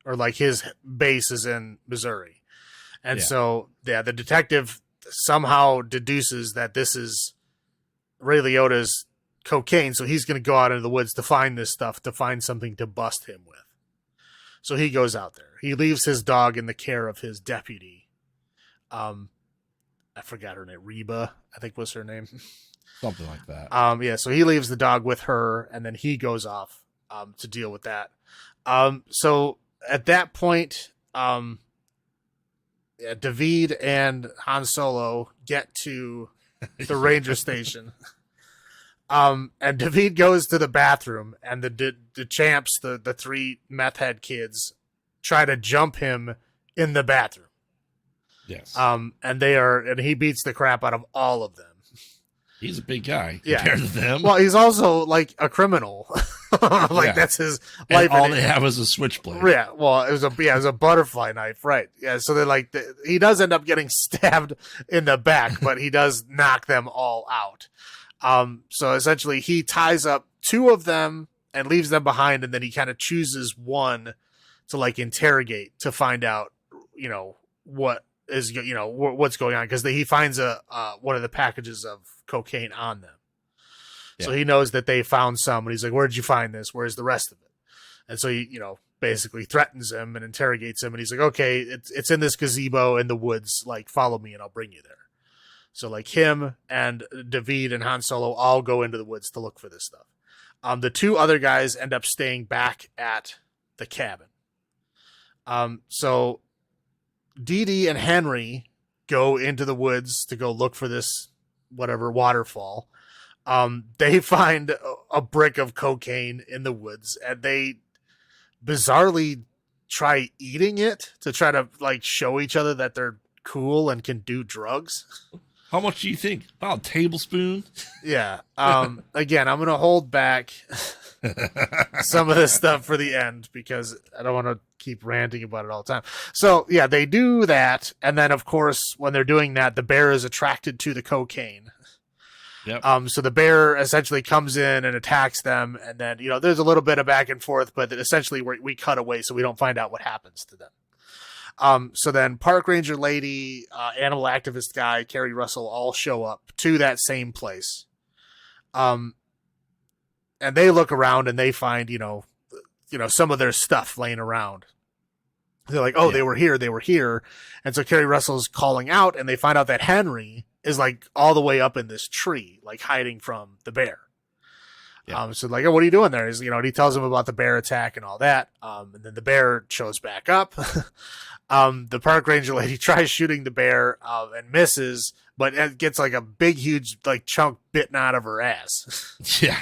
B: or like his base is in Missouri. And so the detective somehow deduces that this is Ray Liotta's cocaine, so he's going to go out into the woods to find this stuff, to find something to bust him with. So he goes out there. He leaves his dog in the care of his deputy. I forgot her name. Reba, I think was her name.
A: Something like that.
B: So he leaves the dog with her, and then he goes off to deal with that. So at that point, David and Han Solo get to the ranger station. And David goes to the bathroom, and the champs, the 3 meth head kids, try to jump him in the bathroom.
A: Yes.
B: And he beats the crap out of all of them.
A: He's a big guy compared to them.
B: Well, he's also like a criminal. That's his life.
A: And all they have is a switchblade.
B: Yeah. Well, it was a butterfly knife, right? Yeah. So they're he does end up getting stabbed in the back, but he does knock them all out. So essentially, he ties up 2 of them and leaves them behind, and then he kind of chooses one to like interrogate to find out, what is what's going on, because he finds one of the packages of cocaine on them. Yeah. So he knows that they found some, and he's like, "Where did you find this? Where's the rest of it?" And so he basically threatens him and interrogates him, and he's like, "Okay, it's in this gazebo in the woods. Like, follow me, and I'll bring you there." So like him and David and Han Solo all go into the woods to look for this stuff. The 2 other guys end up staying back at the cabin. So Dee Dee and Henry go into the woods to go look for this whatever waterfall. They find a brick of cocaine in the woods, and they bizarrely try eating it to try to like show each other that they're cool and can do drugs.
A: How much do you think? About a tablespoon?
B: Yeah. Again, I'm going to hold back some of this stuff for the end because I don't want to keep ranting about it all the time. So, yeah, they do that. And then, of course, when they're doing that, the bear is attracted to the cocaine.
A: Yep.
B: So the bear essentially comes in and attacks them. And then, there's a little bit of back and forth, but essentially we cut away so we don't find out what happens to them. So then park ranger lady, animal activist guy, Kerry Russell all show up to that same place. And they look around and they find, some of their stuff laying around. They're like, they were here. And so Kerry Russell's calling out, and they find out that Henry is like all the way up in this tree, like hiding from the bear. Yeah. So like, what are you doing there? And he tells him about the bear attack and all that. And then the bear shows back up. The park ranger lady tries shooting the bear, and misses, but it gets like a big, huge, like chunk bitten out of her ass.
A: Yeah.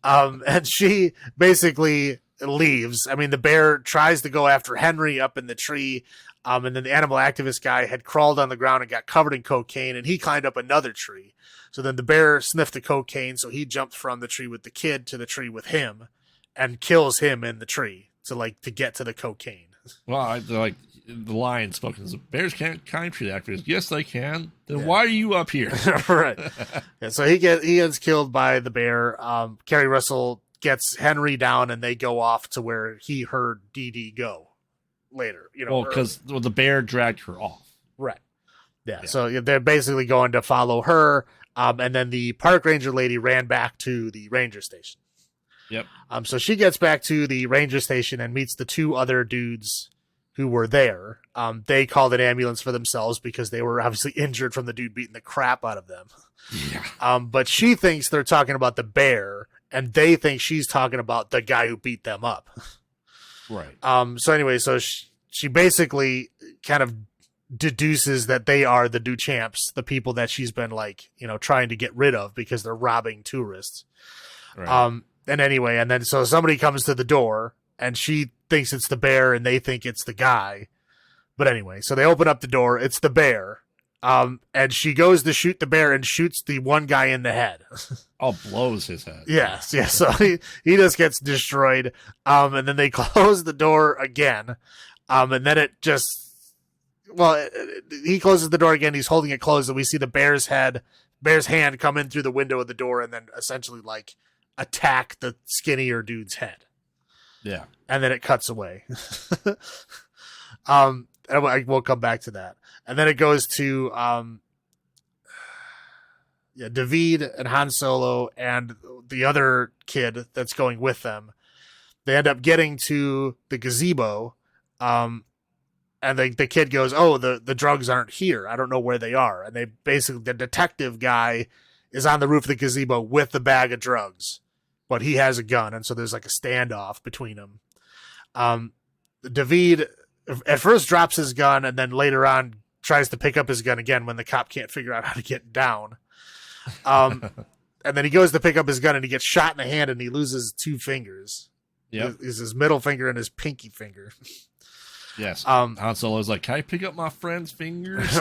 B: And she basically leaves. I mean, the bear tries to go after Henry up in the tree. And then the animal activist guy had crawled on the ground and got covered in cocaine, and he climbed up another tree. So then the bear sniffed the cocaine, so he jumped from the tree with the kid to the tree with him and kills him in the tree to get to the cocaine.
A: Well, the line spoken as bears can't climb tree actors. Yes, they can. Then why are you up here?
B: Right. Yeah, so he gets killed by the bear. Kerry Russell gets Henry down, and they go off to where he heard Dee Dee go later.
A: Because the bear dragged her off.
B: Right. Yeah. So they're basically going to follow her. And then the park ranger lady ran back to the ranger station.
A: Yep.
B: So she gets back to the ranger station and meets the two other dudes who were there. They called an ambulance for themselves because they were obviously injured from the dude beating the crap out of them.
A: Yeah.
B: But she thinks they're talking about the bear, and they think she's talking about the guy who beat them up.
A: Right.
B: So anyway, so she basically kind of deduces that they are the Duchamps, the people that she's been like, trying to get rid of because they're robbing tourists.
A: Right.
B: And anyway, and then so somebody comes to the door and she thinks it's the bear and they think it's the guy. But anyway, so they open up the door. It's the bear. And she goes to shoot the bear and shoots the one guy in the head.
A: Oh, blows his head.
B: Yes. So he just gets destroyed. And then they close the door again. And then it just, he closes the door again. He's holding it closed, and we see the bear's hand come in through the window of the door and then essentially like attack the skinnier dude's head.
A: Yeah.
B: And then it cuts away. And we'll come back to that. And then it goes to David and Han Solo and the other kid that's going with them. They end up getting to the gazebo. And the kid goes, "Oh, the drugs aren't here. I don't know where they are." And the detective guy is on the roof of the gazebo with the bag of drugs, but he has a gun. And so there's like a standoff between them. David at first drops his gun and then later on tries to pick up his gun again when the cop can't figure out how to get down. And then he goes to pick up his gun and he gets shot in the hand and he loses two fingers.
A: Yep.
B: It's his middle finger and his pinky finger.
A: Yes. Han Solo's like, "Can I pick up my friend's fingers?"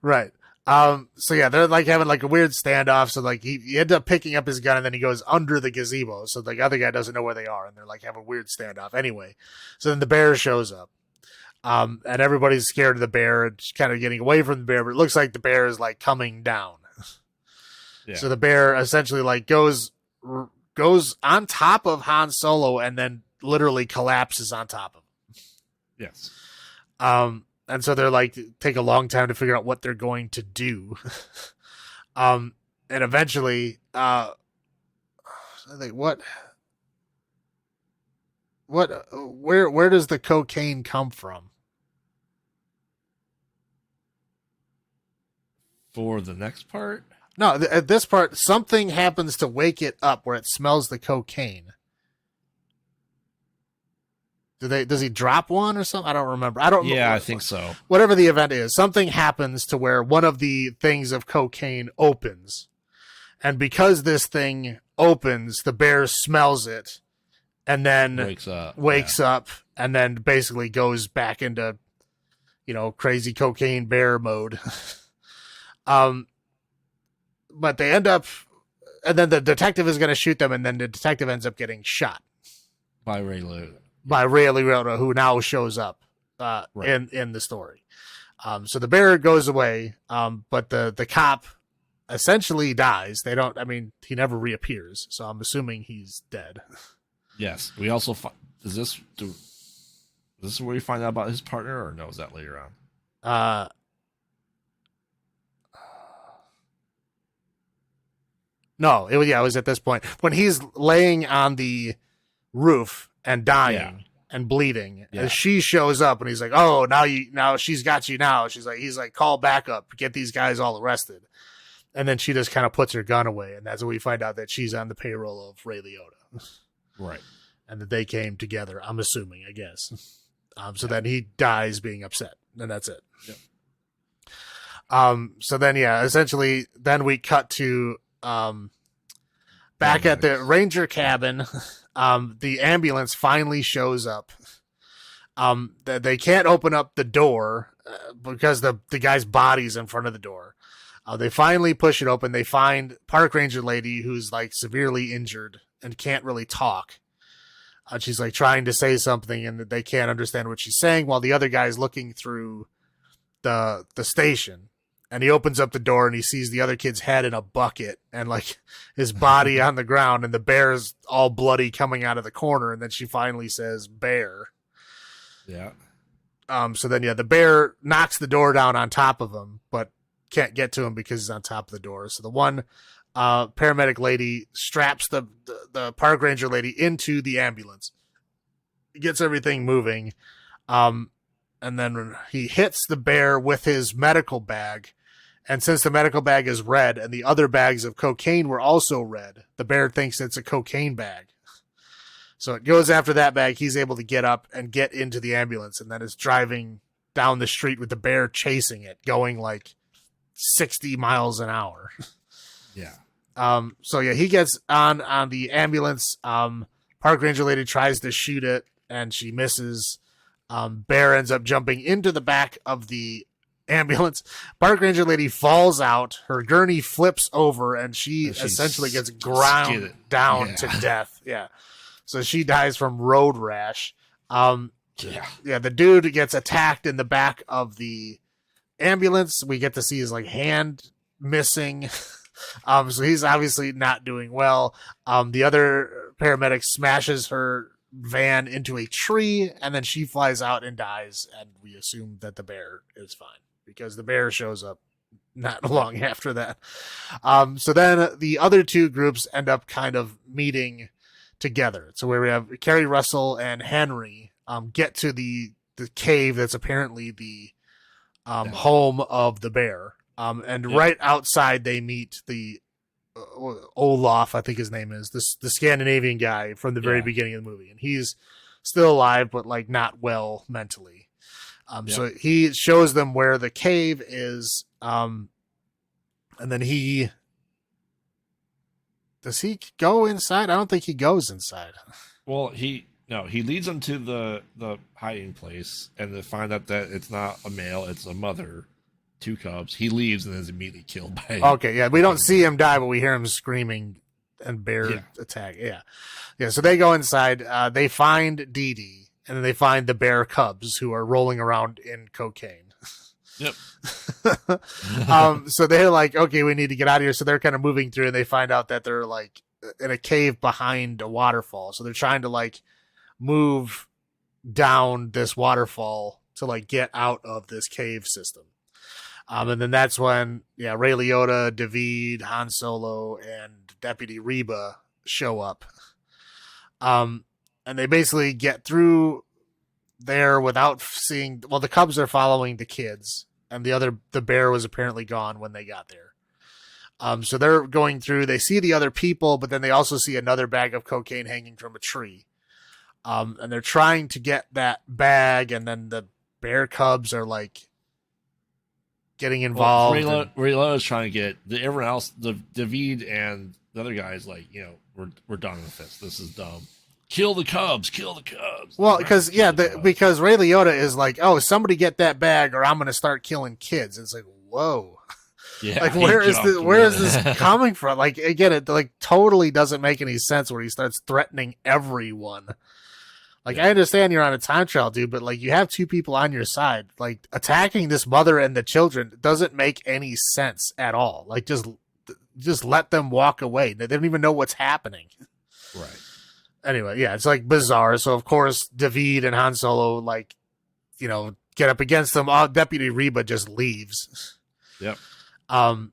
B: Right. So yeah, they're like having like a weird standoff. So like he ends up picking up his gun and then he goes under the gazebo. So the other guy doesn't know where they are and they're like have a weird standoff. Anyway, so then the bear shows up. And everybody's scared of the bear and kind of getting away from the bear, but it looks like the bear is like coming down. Yeah. So the bear essentially like goes on top of Han Solo and then literally collapses on top of him.
A: Yes.
B: And so they're like take a long time to figure out what they're going to do. And eventually, I think where does the cocaine come from?
A: For the next part?
B: No, at this part, something happens to wake it up where it smells the cocaine. Does he drop one or something? I don't remember.
A: Yeah, I think so.
B: Whatever the event is, something happens to where one of the things of cocaine opens. And because this thing opens, the bear smells it and then wakes up and then basically goes back into, crazy cocaine bear mode. But they end up, and then the detective is going to shoot them and then the detective ends up getting shot.
A: By Ray Liotta.
B: By Ray Liotta, who now shows up in the story. So the bear goes away, but the cop essentially dies. He never reappears, so I'm assuming he's dead.
A: Yes. We also is this where you find out about his partner, or no? Is that later on?
B: No, it was at this point when he's laying on the roof and dying and bleeding. Yeah. And she shows up and he's like, "Oh, now she's got you now." He's like, "Call backup, get these guys all arrested." And then she just kind of puts her gun away, and that's when we find out that she's on the payroll of Ray Liotta.
A: Right.
B: And that they came together, I'm assuming, I guess. So then he dies being upset, and that's it.
A: Yep.
B: So then, essentially, then we cut to back at the ranger cabin. The ambulance finally shows up. They can't open up the door because the guy's body's in front of the door. They finally push it open. They find park ranger lady who's like severely injured and can't really talk. She's like trying to say something and they can't understand what she's saying while the other guy's looking through the station. And he opens up the door and he sees the other kid's head in a bucket and like his body on the ground and the bear's all bloody coming out of the corner. And then she finally says, "Bear."
A: Yeah.
B: So then, the bear knocks the door down on top of him, but can't get to him because he's on top of the door. So the one paramedic lady straps the park ranger lady into the ambulance, gets everything moving. And then he hits the bear with his medical bag. And since the medical bag is red and the other bags of cocaine were also red, the bear thinks it's a cocaine bag. So it goes after that bag. He's able to get up and get into the ambulance, and then is driving down the street with the bear chasing it, going like 60 miles an hour.
A: Yeah.
B: So yeah, he gets on the ambulance. Park ranger lady tries to shoot it, and she misses. Bear ends up jumping into the back of the ambulance. Park ranger lady falls out. Her gurney flips over, and she essentially gets ground down to death. Yeah. So she dies from road rash. The dude gets attacked in the back of the ambulance. We get to see his like hand missing. So he's obviously not doing well. The other paramedic smashes her van into a tree, and then she flies out and dies, and we assume that the bear is fine because the bear shows up not long after that. So then the other two groups end up kind of meeting together. So where we have Kerry Russell and Henry get to the cave that's apparently the home of the bear. Right outside they meet the Olaf, I think his name is, the Scandinavian guy from the very beginning of the movie, and he's still alive but like not well mentally. So he shows them where the cave is, and then does he go inside? I don't think he goes inside.
A: Well, he leads them to the hiding place, and they find out that it's not a male, it's a mother, 2 cubs. He leaves and is immediately killed by.
B: Okay, yeah, we don't see him die, but we hear him screaming and bear attack. Yeah. So they go inside. They find Dee Dee, and then they find the bear cubs who are rolling around in cocaine.
A: Yep.
B: So they're like, okay, we need to get out of here. So they're kind of moving through, and they find out that they're like in a cave behind a waterfall. So they're trying to like move down this waterfall to like get out of this cave system. And then that's when, Ray Liotta, David, Han Solo, and Deputy Reba show up. And they basically get through there without seeing. Well, the cubs are following the kids, and the bear was apparently gone when they got there. So they're going through. They see the other people, but then they also see another bag of cocaine hanging from a tree. And they're trying to get that bag, and then the bear cubs are like getting involved.
A: Ray Liotta's trying to get everyone else. The David and the other guys like, we're done with this. This is dumb. Kill the cubs. Well,
B: because because Ray Liotta is like, oh, somebody get that bag, or I'm going to start killing kids. It's like, whoa.
A: Yeah.
B: Like, where is this coming from? Like, again, it like totally doesn't make any sense where he starts threatening everyone. Like, I understand you're on a time trial, dude, but like, you have 2 people on your side. Like, attacking this mother and the children doesn't make any sense at all. Like, just let them walk away. They don't even know what's happening.
A: Right.
B: Anyway, it's like bizarre. So of course, David and Han Solo like, get up against them. Deputy Reba just leaves.
A: Yep.
B: And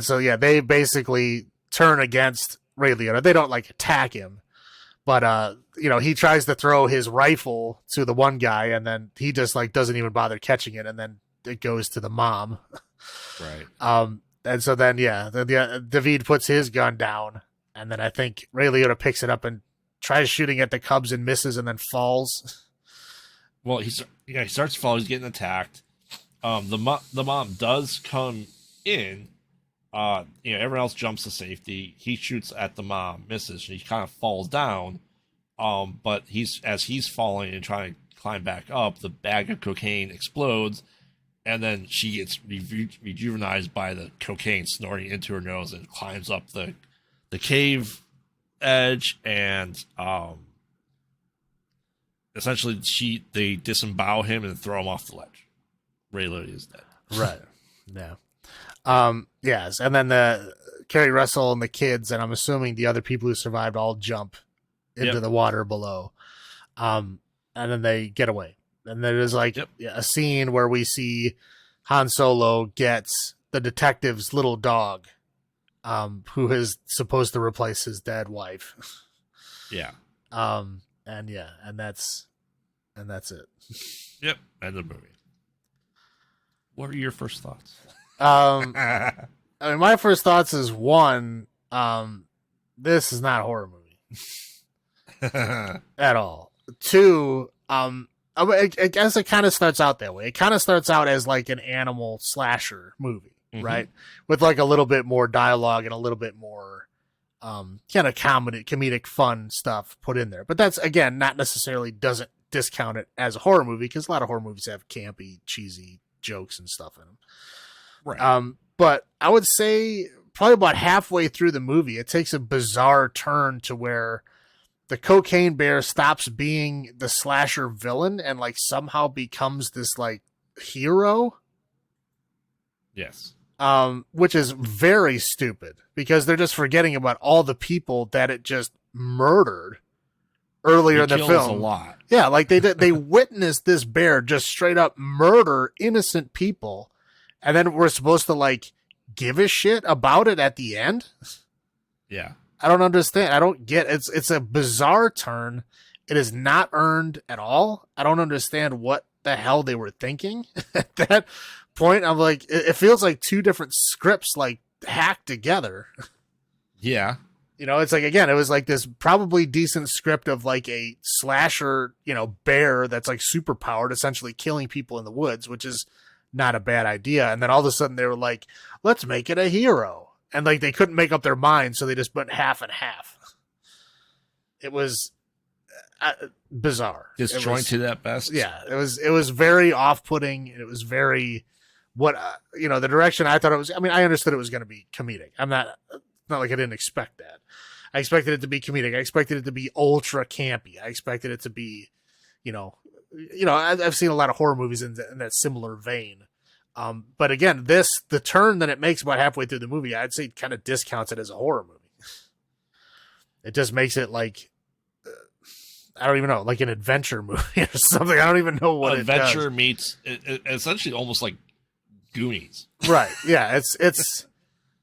B: so they basically turn against Ray Liotta. They don't like attack him, but he tries to throw his rifle to the one guy, and then he just like doesn't even bother catching it, and then it goes to the mom.
A: Right.
B: And so then David puts his gun down, and then I think Ray Liotta picks it up and tries shooting at the cubs and misses, and then falls.
A: Well, he starts falling. He's getting attacked. The mom does come in. Everyone else jumps to safety. He shoots at the mom, misses. And he kind of falls down. But as he's falling and trying to climb back up, the bag of cocaine explodes, and then she gets rejuvenized by the cocaine snorting into her nose and climbs up the cave edge, and essentially they disembowel him and throw him off the ledge. Ray Liotta is dead.
B: Right. Yeah. Yes, and then the Kerry Russell and the kids, and I'm assuming the other people who survived, all jump into the water below. And then they get away. And there is like a scene where we see Han Solo gets the detective's little dog, who is supposed to replace his dead wife.
A: Yeah.
B: And that's it.
A: Yep. End of the movie. What are your first thoughts?
B: I mean, my first thoughts is one, this is not a horror movie at all. Two, I guess it kind of starts out that way. It kind of starts out as like an animal slasher movie, right? With like a little bit more dialogue and a little bit more kind of comedic fun stuff put in there. But that's, again, not necessarily doesn't discount it as a horror movie, because a lot of horror movies have campy, cheesy jokes and stuff in them.
A: Right.
B: But I would say probably about halfway through the movie, it takes a bizarre turn to where the cocaine bear stops being the slasher villain and like somehow becomes this like hero.
A: Yes.
B: Which is very stupid, because they're just forgetting about all the people that it just murdered earlier in the film.
A: A lot.
B: Yeah, like they witnessed this bear just straight up murder innocent people, and then we're supposed to like give a shit about it at the end.
A: Yeah.
B: I don't understand. I don't get it. It's a bizarre turn. It is not earned at all. I don't understand what the hell they were thinking at that point. I'm like, it feels like two different scripts like hacked together.
A: Yeah.
B: You know, it's like, again, it was like this probably decent script of like a slasher, bear that's like super powered, essentially killing people in the woods, which is not a bad idea. And then all of a sudden they were like, let's make it a hero. And like they couldn't make up their mind, so they just went half and half. It was bizarre,
A: disjointed at best.
B: Yeah, it was very off-putting. It was very the direction I thought it was. I mean, I understood it was going to be comedic. Not like I didn't expect that. I expected it to be comedic. I expected it to be ultra campy. I expected it to be, I've seen a lot of horror movies in that similar vein. But again, the turn that it makes about halfway through the movie, I'd say kind of discounts it as a horror movie. It just makes it like, I don't even know, like an adventure movie or something. I don't even know what
A: adventure meets essentially almost like Goonies.
B: Right. Yeah. It's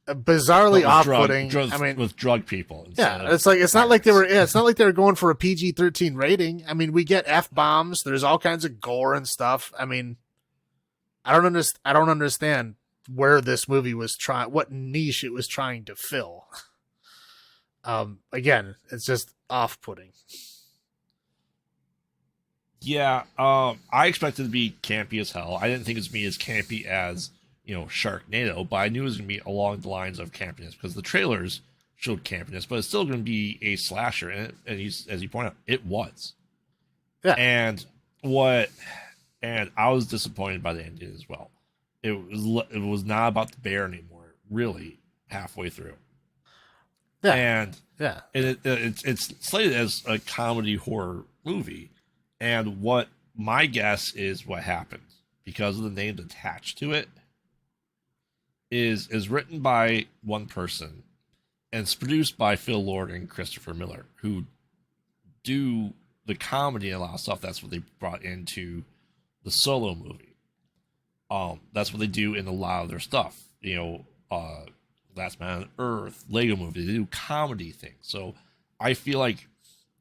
B: bizarrely off-putting.
A: I mean, with drug people.
B: Yeah. It's not like they were going for a PG-13 rating. I mean, we get F-bombs. There's all kinds of gore and stuff. I mean, I don't understand where this movie was what niche it was trying to fill. Again, it's just off-putting.
A: Yeah, I expected it to be campy as hell. I didn't think it was going to be as campy as, Sharknado, but I knew it was going to be along the lines of campiness, because the trailers showed campiness, but it's still going to be a slasher, and as you point out, it was.
B: Yeah.
A: And I was disappointed by the ending as well. It was not about the bear anymore, really, halfway through.
B: Yeah.
A: And
B: yeah,
A: it's slated as a comedy horror movie. And what my guess is what happened, because of the names attached to it, is written by one person and it's produced by Phil Lord and Christopher Miller, who do the comedy and a lot of stuff. That's what they brought into the Solo movie. That's what they do in a lot of their stuff. Last Man on Earth, Lego Movie, they do comedy things. So I feel like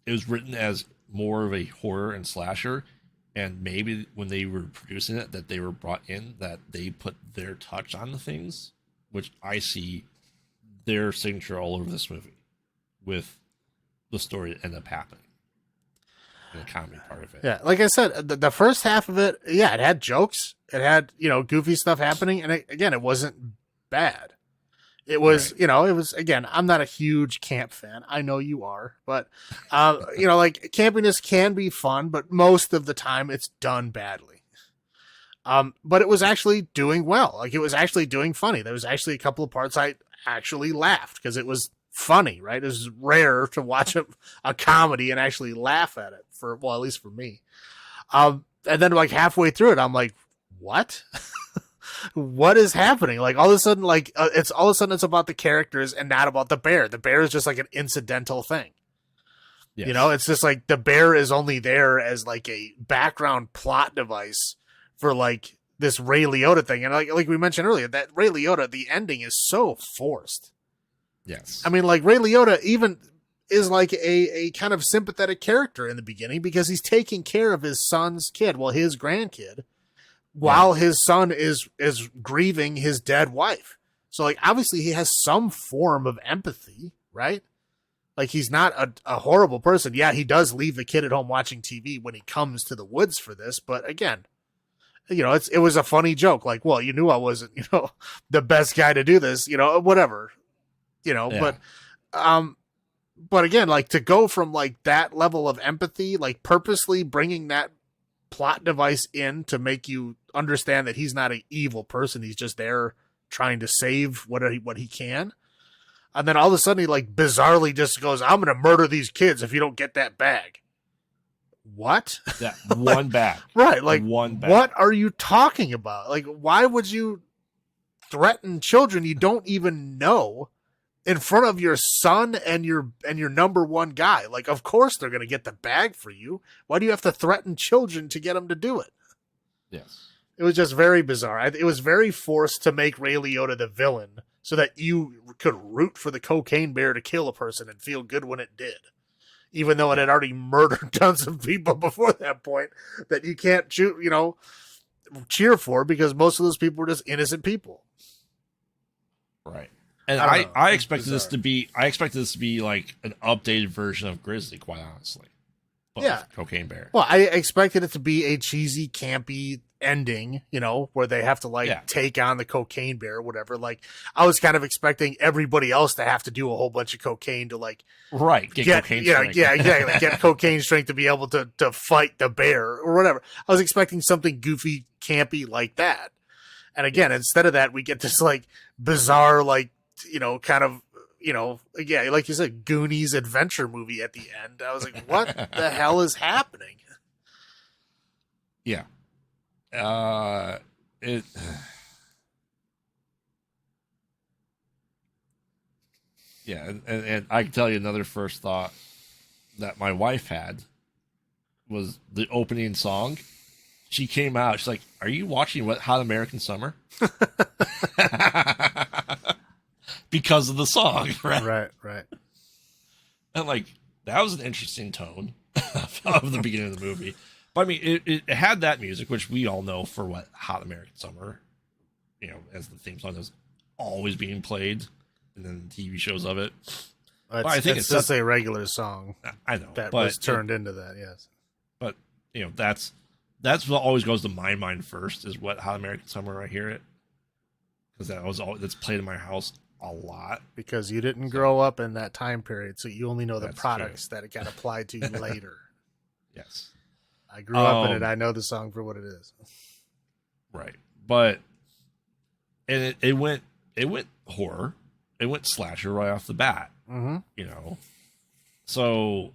A: it was written as more of a horror and slasher, and maybe when they were producing it, that they were brought in, that they put their touch on the things, which I see their signature all over this movie with the story that ended up happening. The comedy part of it.
B: Yeah, like I said, the first half of it, it had jokes, it had goofy stuff happening, and it wasn't bad. It was,
A: right.
B: It was, again, I'm not a huge camp fan. I know you are, but like campiness can be fun, but most of the time it's done badly. But it was actually doing well. Like, it was actually doing funny. There was actually a couple of parts I actually laughed because it was funny, right? It was rare to watch a comedy and actually laugh at it, at least for me. And then like halfway through it, I'm like, what? What is happening? Like, all of a sudden, it's about the characters and not about the bear. The bear is just like an incidental thing. Yes. It's just like the bear is only there as like a background plot device for like this Ray Liotta thing. And like we mentioned earlier, that Ray Liotta, the ending is so forced.
A: Yes.
B: I mean, like Ray Liotta even is like a kind of sympathetic character in the beginning because he's taking care of his son's kid, well, his grandkid, while his son is grieving his dead wife. So like obviously he has some form of empathy, right? Like he's not a horrible person. Yeah, he does leave the kid at home watching TV when he comes to the woods for this, but again, you know, it was a funny joke. Like, well, you knew I wasn't, you know, the best guy to do this, you know, whatever, you know, but again, like to go from like that level of empathy, like purposely bringing that plot device in to make you understand that he's not an evil person. He's just there trying to save what he can. And then all of a sudden he like bizarrely just goes, I'm going to murder these kids if you don't get that bag. What?
A: That one bag.
B: Right. Like,
A: one bag.
B: What are you talking about? Like, why would you threaten children you don't even know in front of your son and your number one guy? Like, of course they're going to get the bag for you. Why do you have to threaten children to get them to do it?
A: Yes.
B: It was just very bizarre. It was very forced to make Ray Liotta the villain so that you could root for the cocaine bear to kill a person and feel good when it did. Even though it had already murdered tons of people before that point that you can't cheer for because most of those people were just innocent people.
A: Right. And I expected this to be like an updated version of Grizzly, quite honestly. But Cocaine Bear.
B: Well, I expected it to be a cheesy, campy ending, you know, where they have to take on the cocaine bear or whatever. Like I was kind of expecting everybody else to have to do a whole bunch of cocaine to
A: get cocaine strength.
B: Yeah, exactly. Get cocaine strength to be able to fight the bear or whatever. I was expecting something goofy, campy like that. And again, instead of that, we get this like bizarre, like, you know, kind of, you know, like you said, Goonies adventure movie at the end. I was like, what the hell is happening?
A: Yeah. And I can tell you another first thought that my wife had was the opening song. She came out. She's like, "Are you watching Hot American Summer?" Because of the song, right?
B: Right.
A: And like that was an interesting tone of the beginning of the movie. But I mean, it had that music, which we all know for what Hot American Summer, you know, as the theme song is always being played, and then TV shows of it.
B: But I think it's just a regular song.
A: I know
B: that was turned into that. Yes,
A: but you know, that's what always goes to my mind first is what Hot American Summer. I hear it because that's played in my house a lot
B: because you didn't grow up in that time period, so you only know the products that it got applied to you later.
A: Yes.
B: I grew up in it. I know the song for what it is.
A: Right. But and it went horror. It went slasher right off the bat.
B: Mm-hmm.
A: You know. So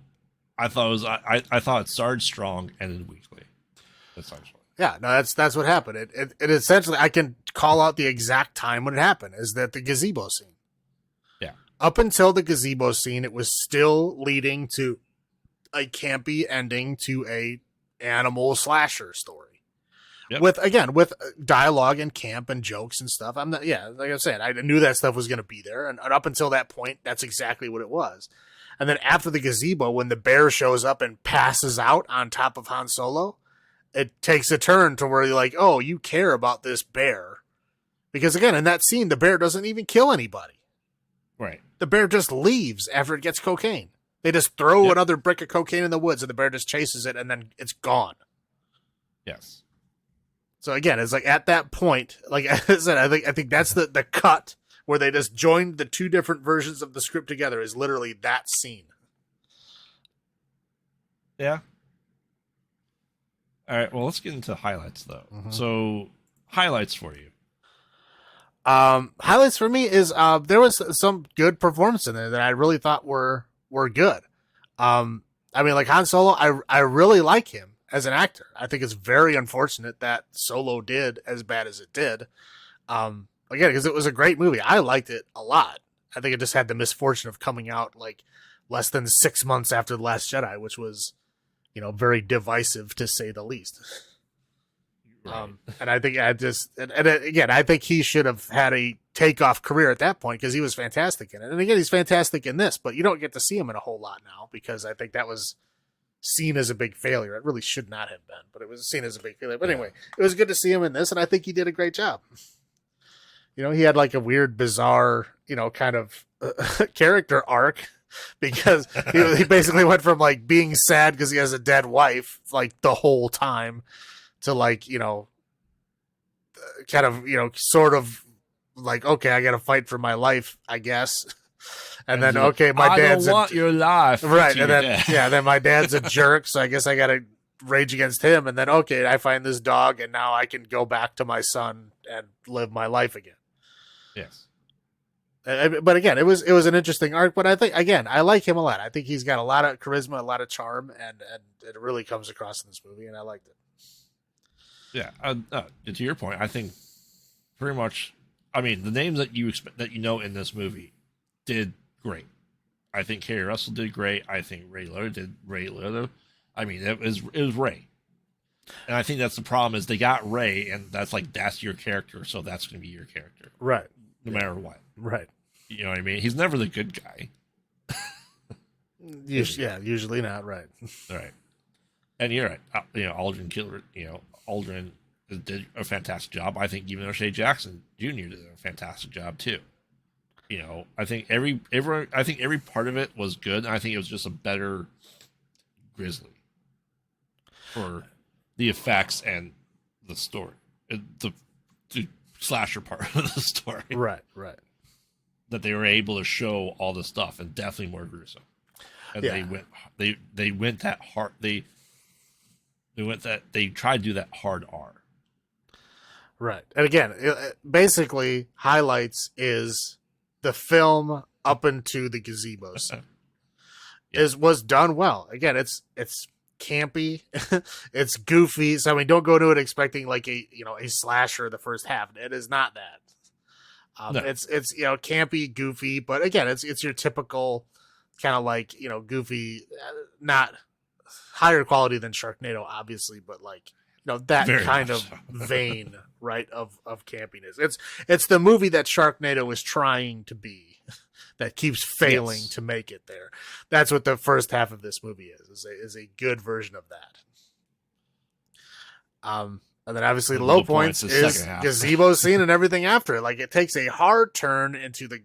A: I thought I thought it started strong, ended weakly. Essentially.
B: Yeah, no, that's what happened. It essentially, I can call out the exact time when it happened, is that the gazebo scene.
A: Yeah.
B: Up until the gazebo scene, it was still leading to a campy ending to a animal slasher story. Yep. With dialogue and camp and jokes and stuff. Like I said, I knew that stuff was going to be there. And up until that point, that's exactly what it was. And then after the gazebo, when the bear shows up and passes out on top of Han Solo, it takes a turn to where you're like, oh, you care about this bear. Because again, in that scene, the bear doesn't even kill anybody.
A: Right.
B: The bear just leaves after it gets cocaine. They just throw another brick of cocaine in the woods and the bear just chases it and then it's gone.
A: Yes.
B: So again, it's like at that point, like I said, I think that's the cut where they just joined the two different versions of the script together is literally that scene.
A: Yeah. All right, well, let's get into highlights, though. Mm-hmm. So, highlights for you.
B: Highlights for me is there was some good performance in there that I really thought were good. I mean, like Han Solo, I really like him as an actor. I think it's very unfortunate that Solo did as bad as it did. Again, because it was a great movie. I liked it a lot. I think it just had the misfortune of coming out like less than 6 months after The Last Jedi, which was, you know, very divisive to say the least.
A: Right.
B: And I think again, I think he should have had a takeoff career at that point because he was fantastic in it. And again, he's fantastic in this, but you don't get to see him in a whole lot now because I think that was seen as a big failure. It really should not have been, but it was seen as a big failure. But anyway, it was good to see him in this, and I think he did a great job. You know, he had like a weird, bizarre, you know, kind of character arc because he basically went from like being sad because he has a dead wife like the whole time to like, you know, kind of, you know, sort of like, okay, I got to fight for my life, I guess. And then, okay, my dad's
A: don't want your life.
B: right. And then, then my dad's a jerk. So I guess I got to rage against him. And then, okay, I find this dog and now I can go back to my son and live my life again.
A: Yes.
B: But again, it was an interesting arc, but I think, again, I like him a lot. I think he's got a lot of charisma, a lot of charm, and it really comes across in this movie, and I liked it.
A: Yeah. To your point, I think pretty much, I mean, the names that you expect, that you know in this movie did great. I think Kerry Russell did great. I think Ray Liotta did Ray Liotta. I mean, it was Ray. And I think that's the problem is they got Ray, and that's your character, so that's going to be your character.
B: Right.
A: No matter what.
B: Right.
A: You know what I mean? He's never the good guy.
B: Usually not. Right.
A: Right. And you're right. You know, Aldrin did a fantastic job. I think even O'Shea Jackson Jr. did a fantastic job too. You know, I think every part of it was good. And I think it was just a better Grizzly for the effects and the story, the slasher part of the story.
B: Right, right.
A: That they were able to show all the stuff and definitely more gruesome. And they went that hard. They tried to do that hard R.
B: Right. And again, it basically highlights is the film up into the gazebo scene was done well. Again, it's campy, it's goofy. So I mean, don't go to it expecting like a slasher the first half. It is not that. No. It's campy, goofy, but again, it's your typical kind of like goofy, not higher quality than Sharknado, obviously, but like that very kind of vein, right, of campiness. It's the movie that Sharknado is trying to be, that keeps failing to make it there. That's what the first half of this movie is a good version of that. And then obviously the low points is gazebo scene and everything after it. Like it takes a hard turn into the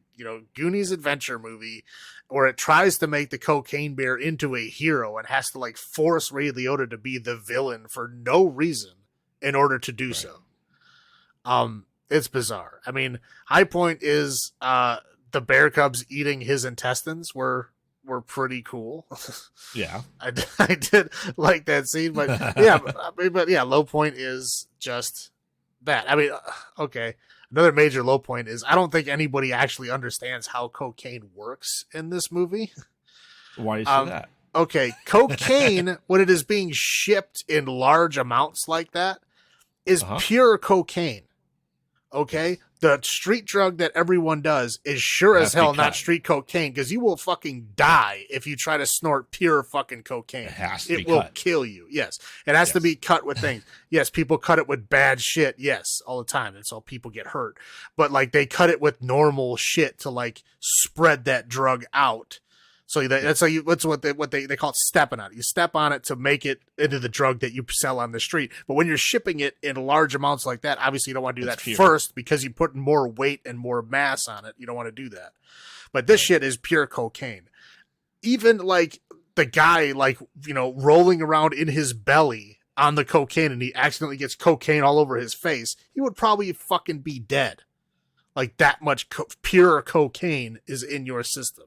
B: Goonies adventure movie, where it tries to make the cocaine bear into a hero and has to like force Ray Liotta to be the villain for no reason in order to do so. It's bizarre. I mean, high point is the bear cubs eating his intestines were pretty cool.
A: Yeah.
B: I did like that scene, but yeah, low point is just that. I mean, okay. Another major low point is I don't think anybody actually understands how cocaine works in this movie.
A: Why do you say that?
B: Okay, cocaine, when it is being shipped in large amounts like that, is pure cocaine. Okay? The street drug that everyone does is sure as hell not street cocaine, because you will fucking die if you try to snort pure fucking cocaine. It will kill you. Yes. It has to be cut with things. Yes, people cut it with bad shit. Yes, all the time. And so people get hurt. But like they cut it with normal shit to like spread that drug out. So that's what they call it, stepping on it. You step on it to make it into the drug that you sell on the street. But when you're shipping it in large amounts like that, obviously you don't want to do that first, because you put more weight and more mass on it. You don't want to do that. But this shit is pure cocaine. Even like the guy, like, rolling around in his belly on the cocaine and he accidentally gets cocaine all over his face, he would probably fucking be dead. Like that much pure cocaine is in your system.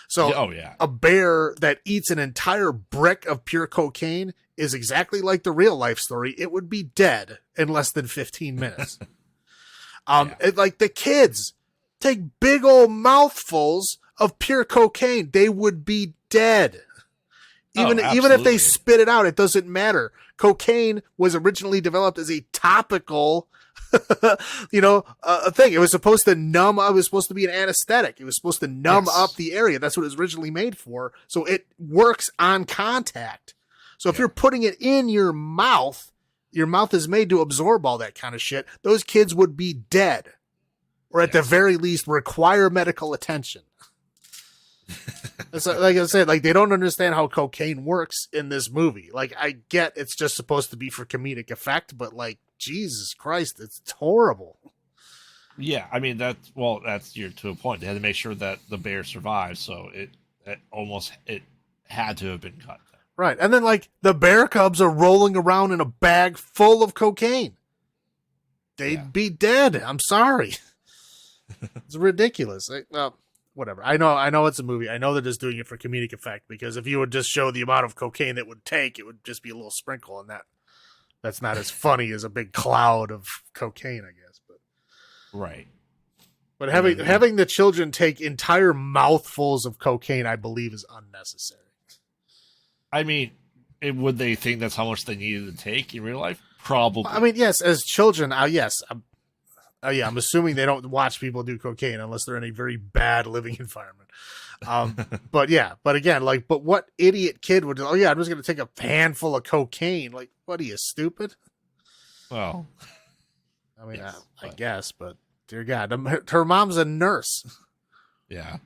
B: So a bear that eats an entire brick of pure cocaine is exactly like the real life story. It would be dead in less than 15 minutes. Like the kids take big old mouthfuls of pure cocaine. They would be dead. Even if they spit it out, it doesn't matter. Cocaine was originally developed as a topical a thing. It was supposed to numb. It was supposed to be an anesthetic. It was supposed to numb up the area. That's what it was originally made for. So it works on contact. So if you're putting it in your mouth is made to absorb all that kind of shit. Those kids would be dead or at the very least require medical attention. So, like I said, like they don't understand how cocaine works in this movie. Like I get it's just supposed to be for comedic effect, but like Jesus Christ, it's horrible.
A: Yeah, I mean that's to a point. They had to make sure that the bear survived, so it had to have been cut.
B: Right, and then like the bear cubs are rolling around in a bag full of cocaine. They'd be dead. I'm sorry. It's ridiculous. Well, whatever. I know it's a movie. I know they're just doing it for comedic effect, because if you would just show the amount of cocaine it would take, it would just be a little sprinkle, and that's not as funny as a big cloud of cocaine, I guess. But
A: right.
B: But having the children take entire mouthfuls of cocaine, I believe, is unnecessary.
A: I mean, would they think that's how much they needed to take in real life? Probably.
B: I mean, yes, as children, yes. I'm assuming they don't watch people do cocaine unless they're in a very bad living environment. But again, but what idiot kid would do? Oh yeah, I'm just going to take a handful of cocaine. Like, what are you, stupid?
A: Well,
B: I mean, yes, I guess, but dear God, her mom's a nurse.
A: Yeah.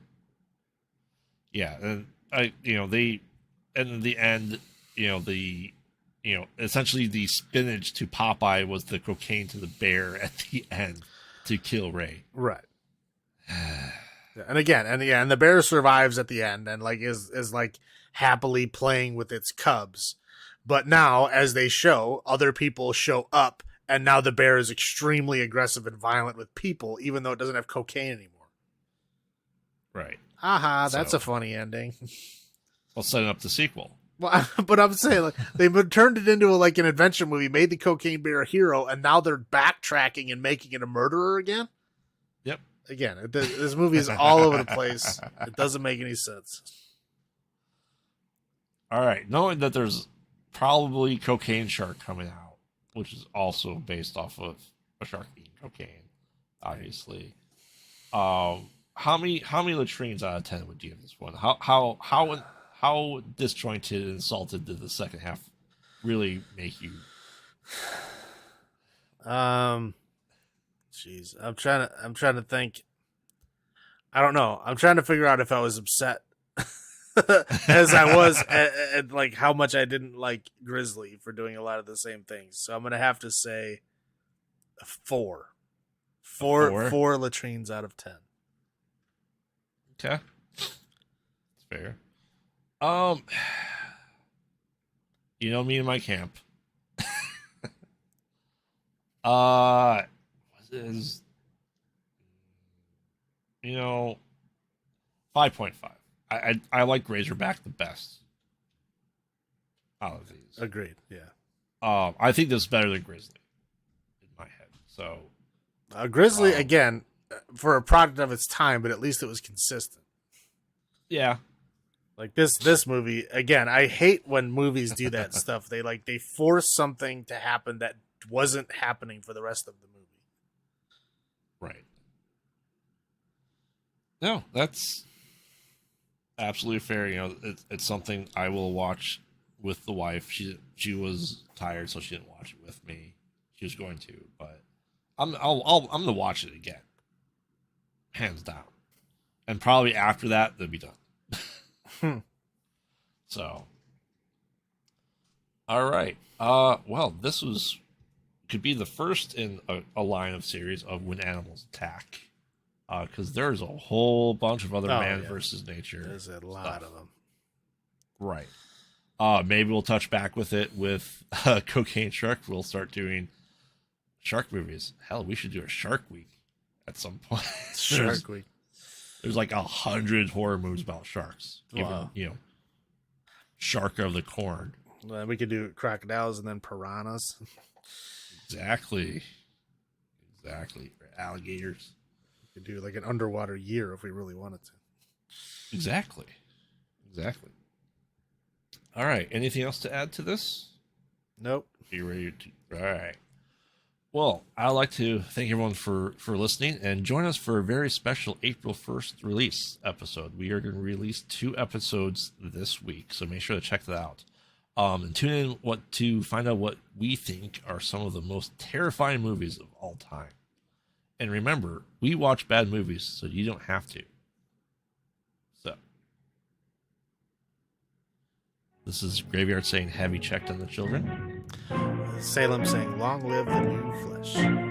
A: Yeah. And and in the end, essentially the spinach to Popeye was the cocaine to the bear at the end to kill Ray.
B: Right. And the bear survives at the end and like is like happily playing with its cubs. But now, as they show, other people show up, and now the bear is extremely aggressive and violent with people, even though it doesn't have cocaine anymore.
A: Right.
B: Aha, that's a funny ending.
A: Well, setting up the sequel.
B: Well, but I'm saying, like, they've turned it into an adventure movie, made the cocaine bear a hero, and now they're backtracking and making it a murderer again.
A: Yep.
B: Again, this movie is all over the place. It doesn't make any sense.
A: All right, knowing that there's probably Cocaine Shark coming out, which is also based off of a shark eating cocaine, obviously. How many latrines out of 10 would you give this one? How disjointed and insulted did the second half really make you?
B: Jeez, I'm trying to think. I don't know. I'm trying to figure out if I was upset as I was at like how much I didn't like Grizzly for doing a lot of the same things. So I'm gonna have to say 4 latrines out of 10.
A: Okay, that's fair. Me and my camp. What is 5.5. I like Razorback the best out of these.
B: Agreed. Yeah.
A: I think this is better than Grizzly in my head. So,
B: Grizzly again for a product of its time, but at least it was consistent.
A: Yeah.
B: Like this movie again. I hate when movies do that stuff. They force something to happen that wasn't happening for the rest of the movie.
A: Right. No, that's absolutely fair. It's something I will watch with the wife. She was tired, so she didn't watch it with me. She was going to, but I'm gonna watch it again, hands down, and probably after that they'll be done. So, all right. Well, this could be the first in a line of series of When Animals Attack. Because there's a whole bunch of other man versus nature.
B: There's a lot of them.
A: Right. Maybe we'll touch back with it with Cocaine Shark. We'll start doing shark movies. Hell, we should do a Shark Week at some point.
B: Shark Week.
A: There's like 100 horror movies about sharks.
B: Wow.
A: Even, Shark of the Corn.
B: Well, we could do crocodiles and then piranhas.
A: Exactly. Alligators.
B: We could do like an underwater year if we really wanted to.
A: Exactly. All right. Anything else to add to this?
B: Nope.
A: Are you ready to? All right. Well, I'd like to thank everyone for listening and join us for a very special April 1st release episode. We are going to release 2 episodes this week, so make sure to check that out. And tune in to find out what we think are some of the most terrifying movies of all time. And remember, we watch bad movies, so you don't have to. So, this is Graveyard saying, have you checked on the children?
B: Salem saying, long live the new flesh.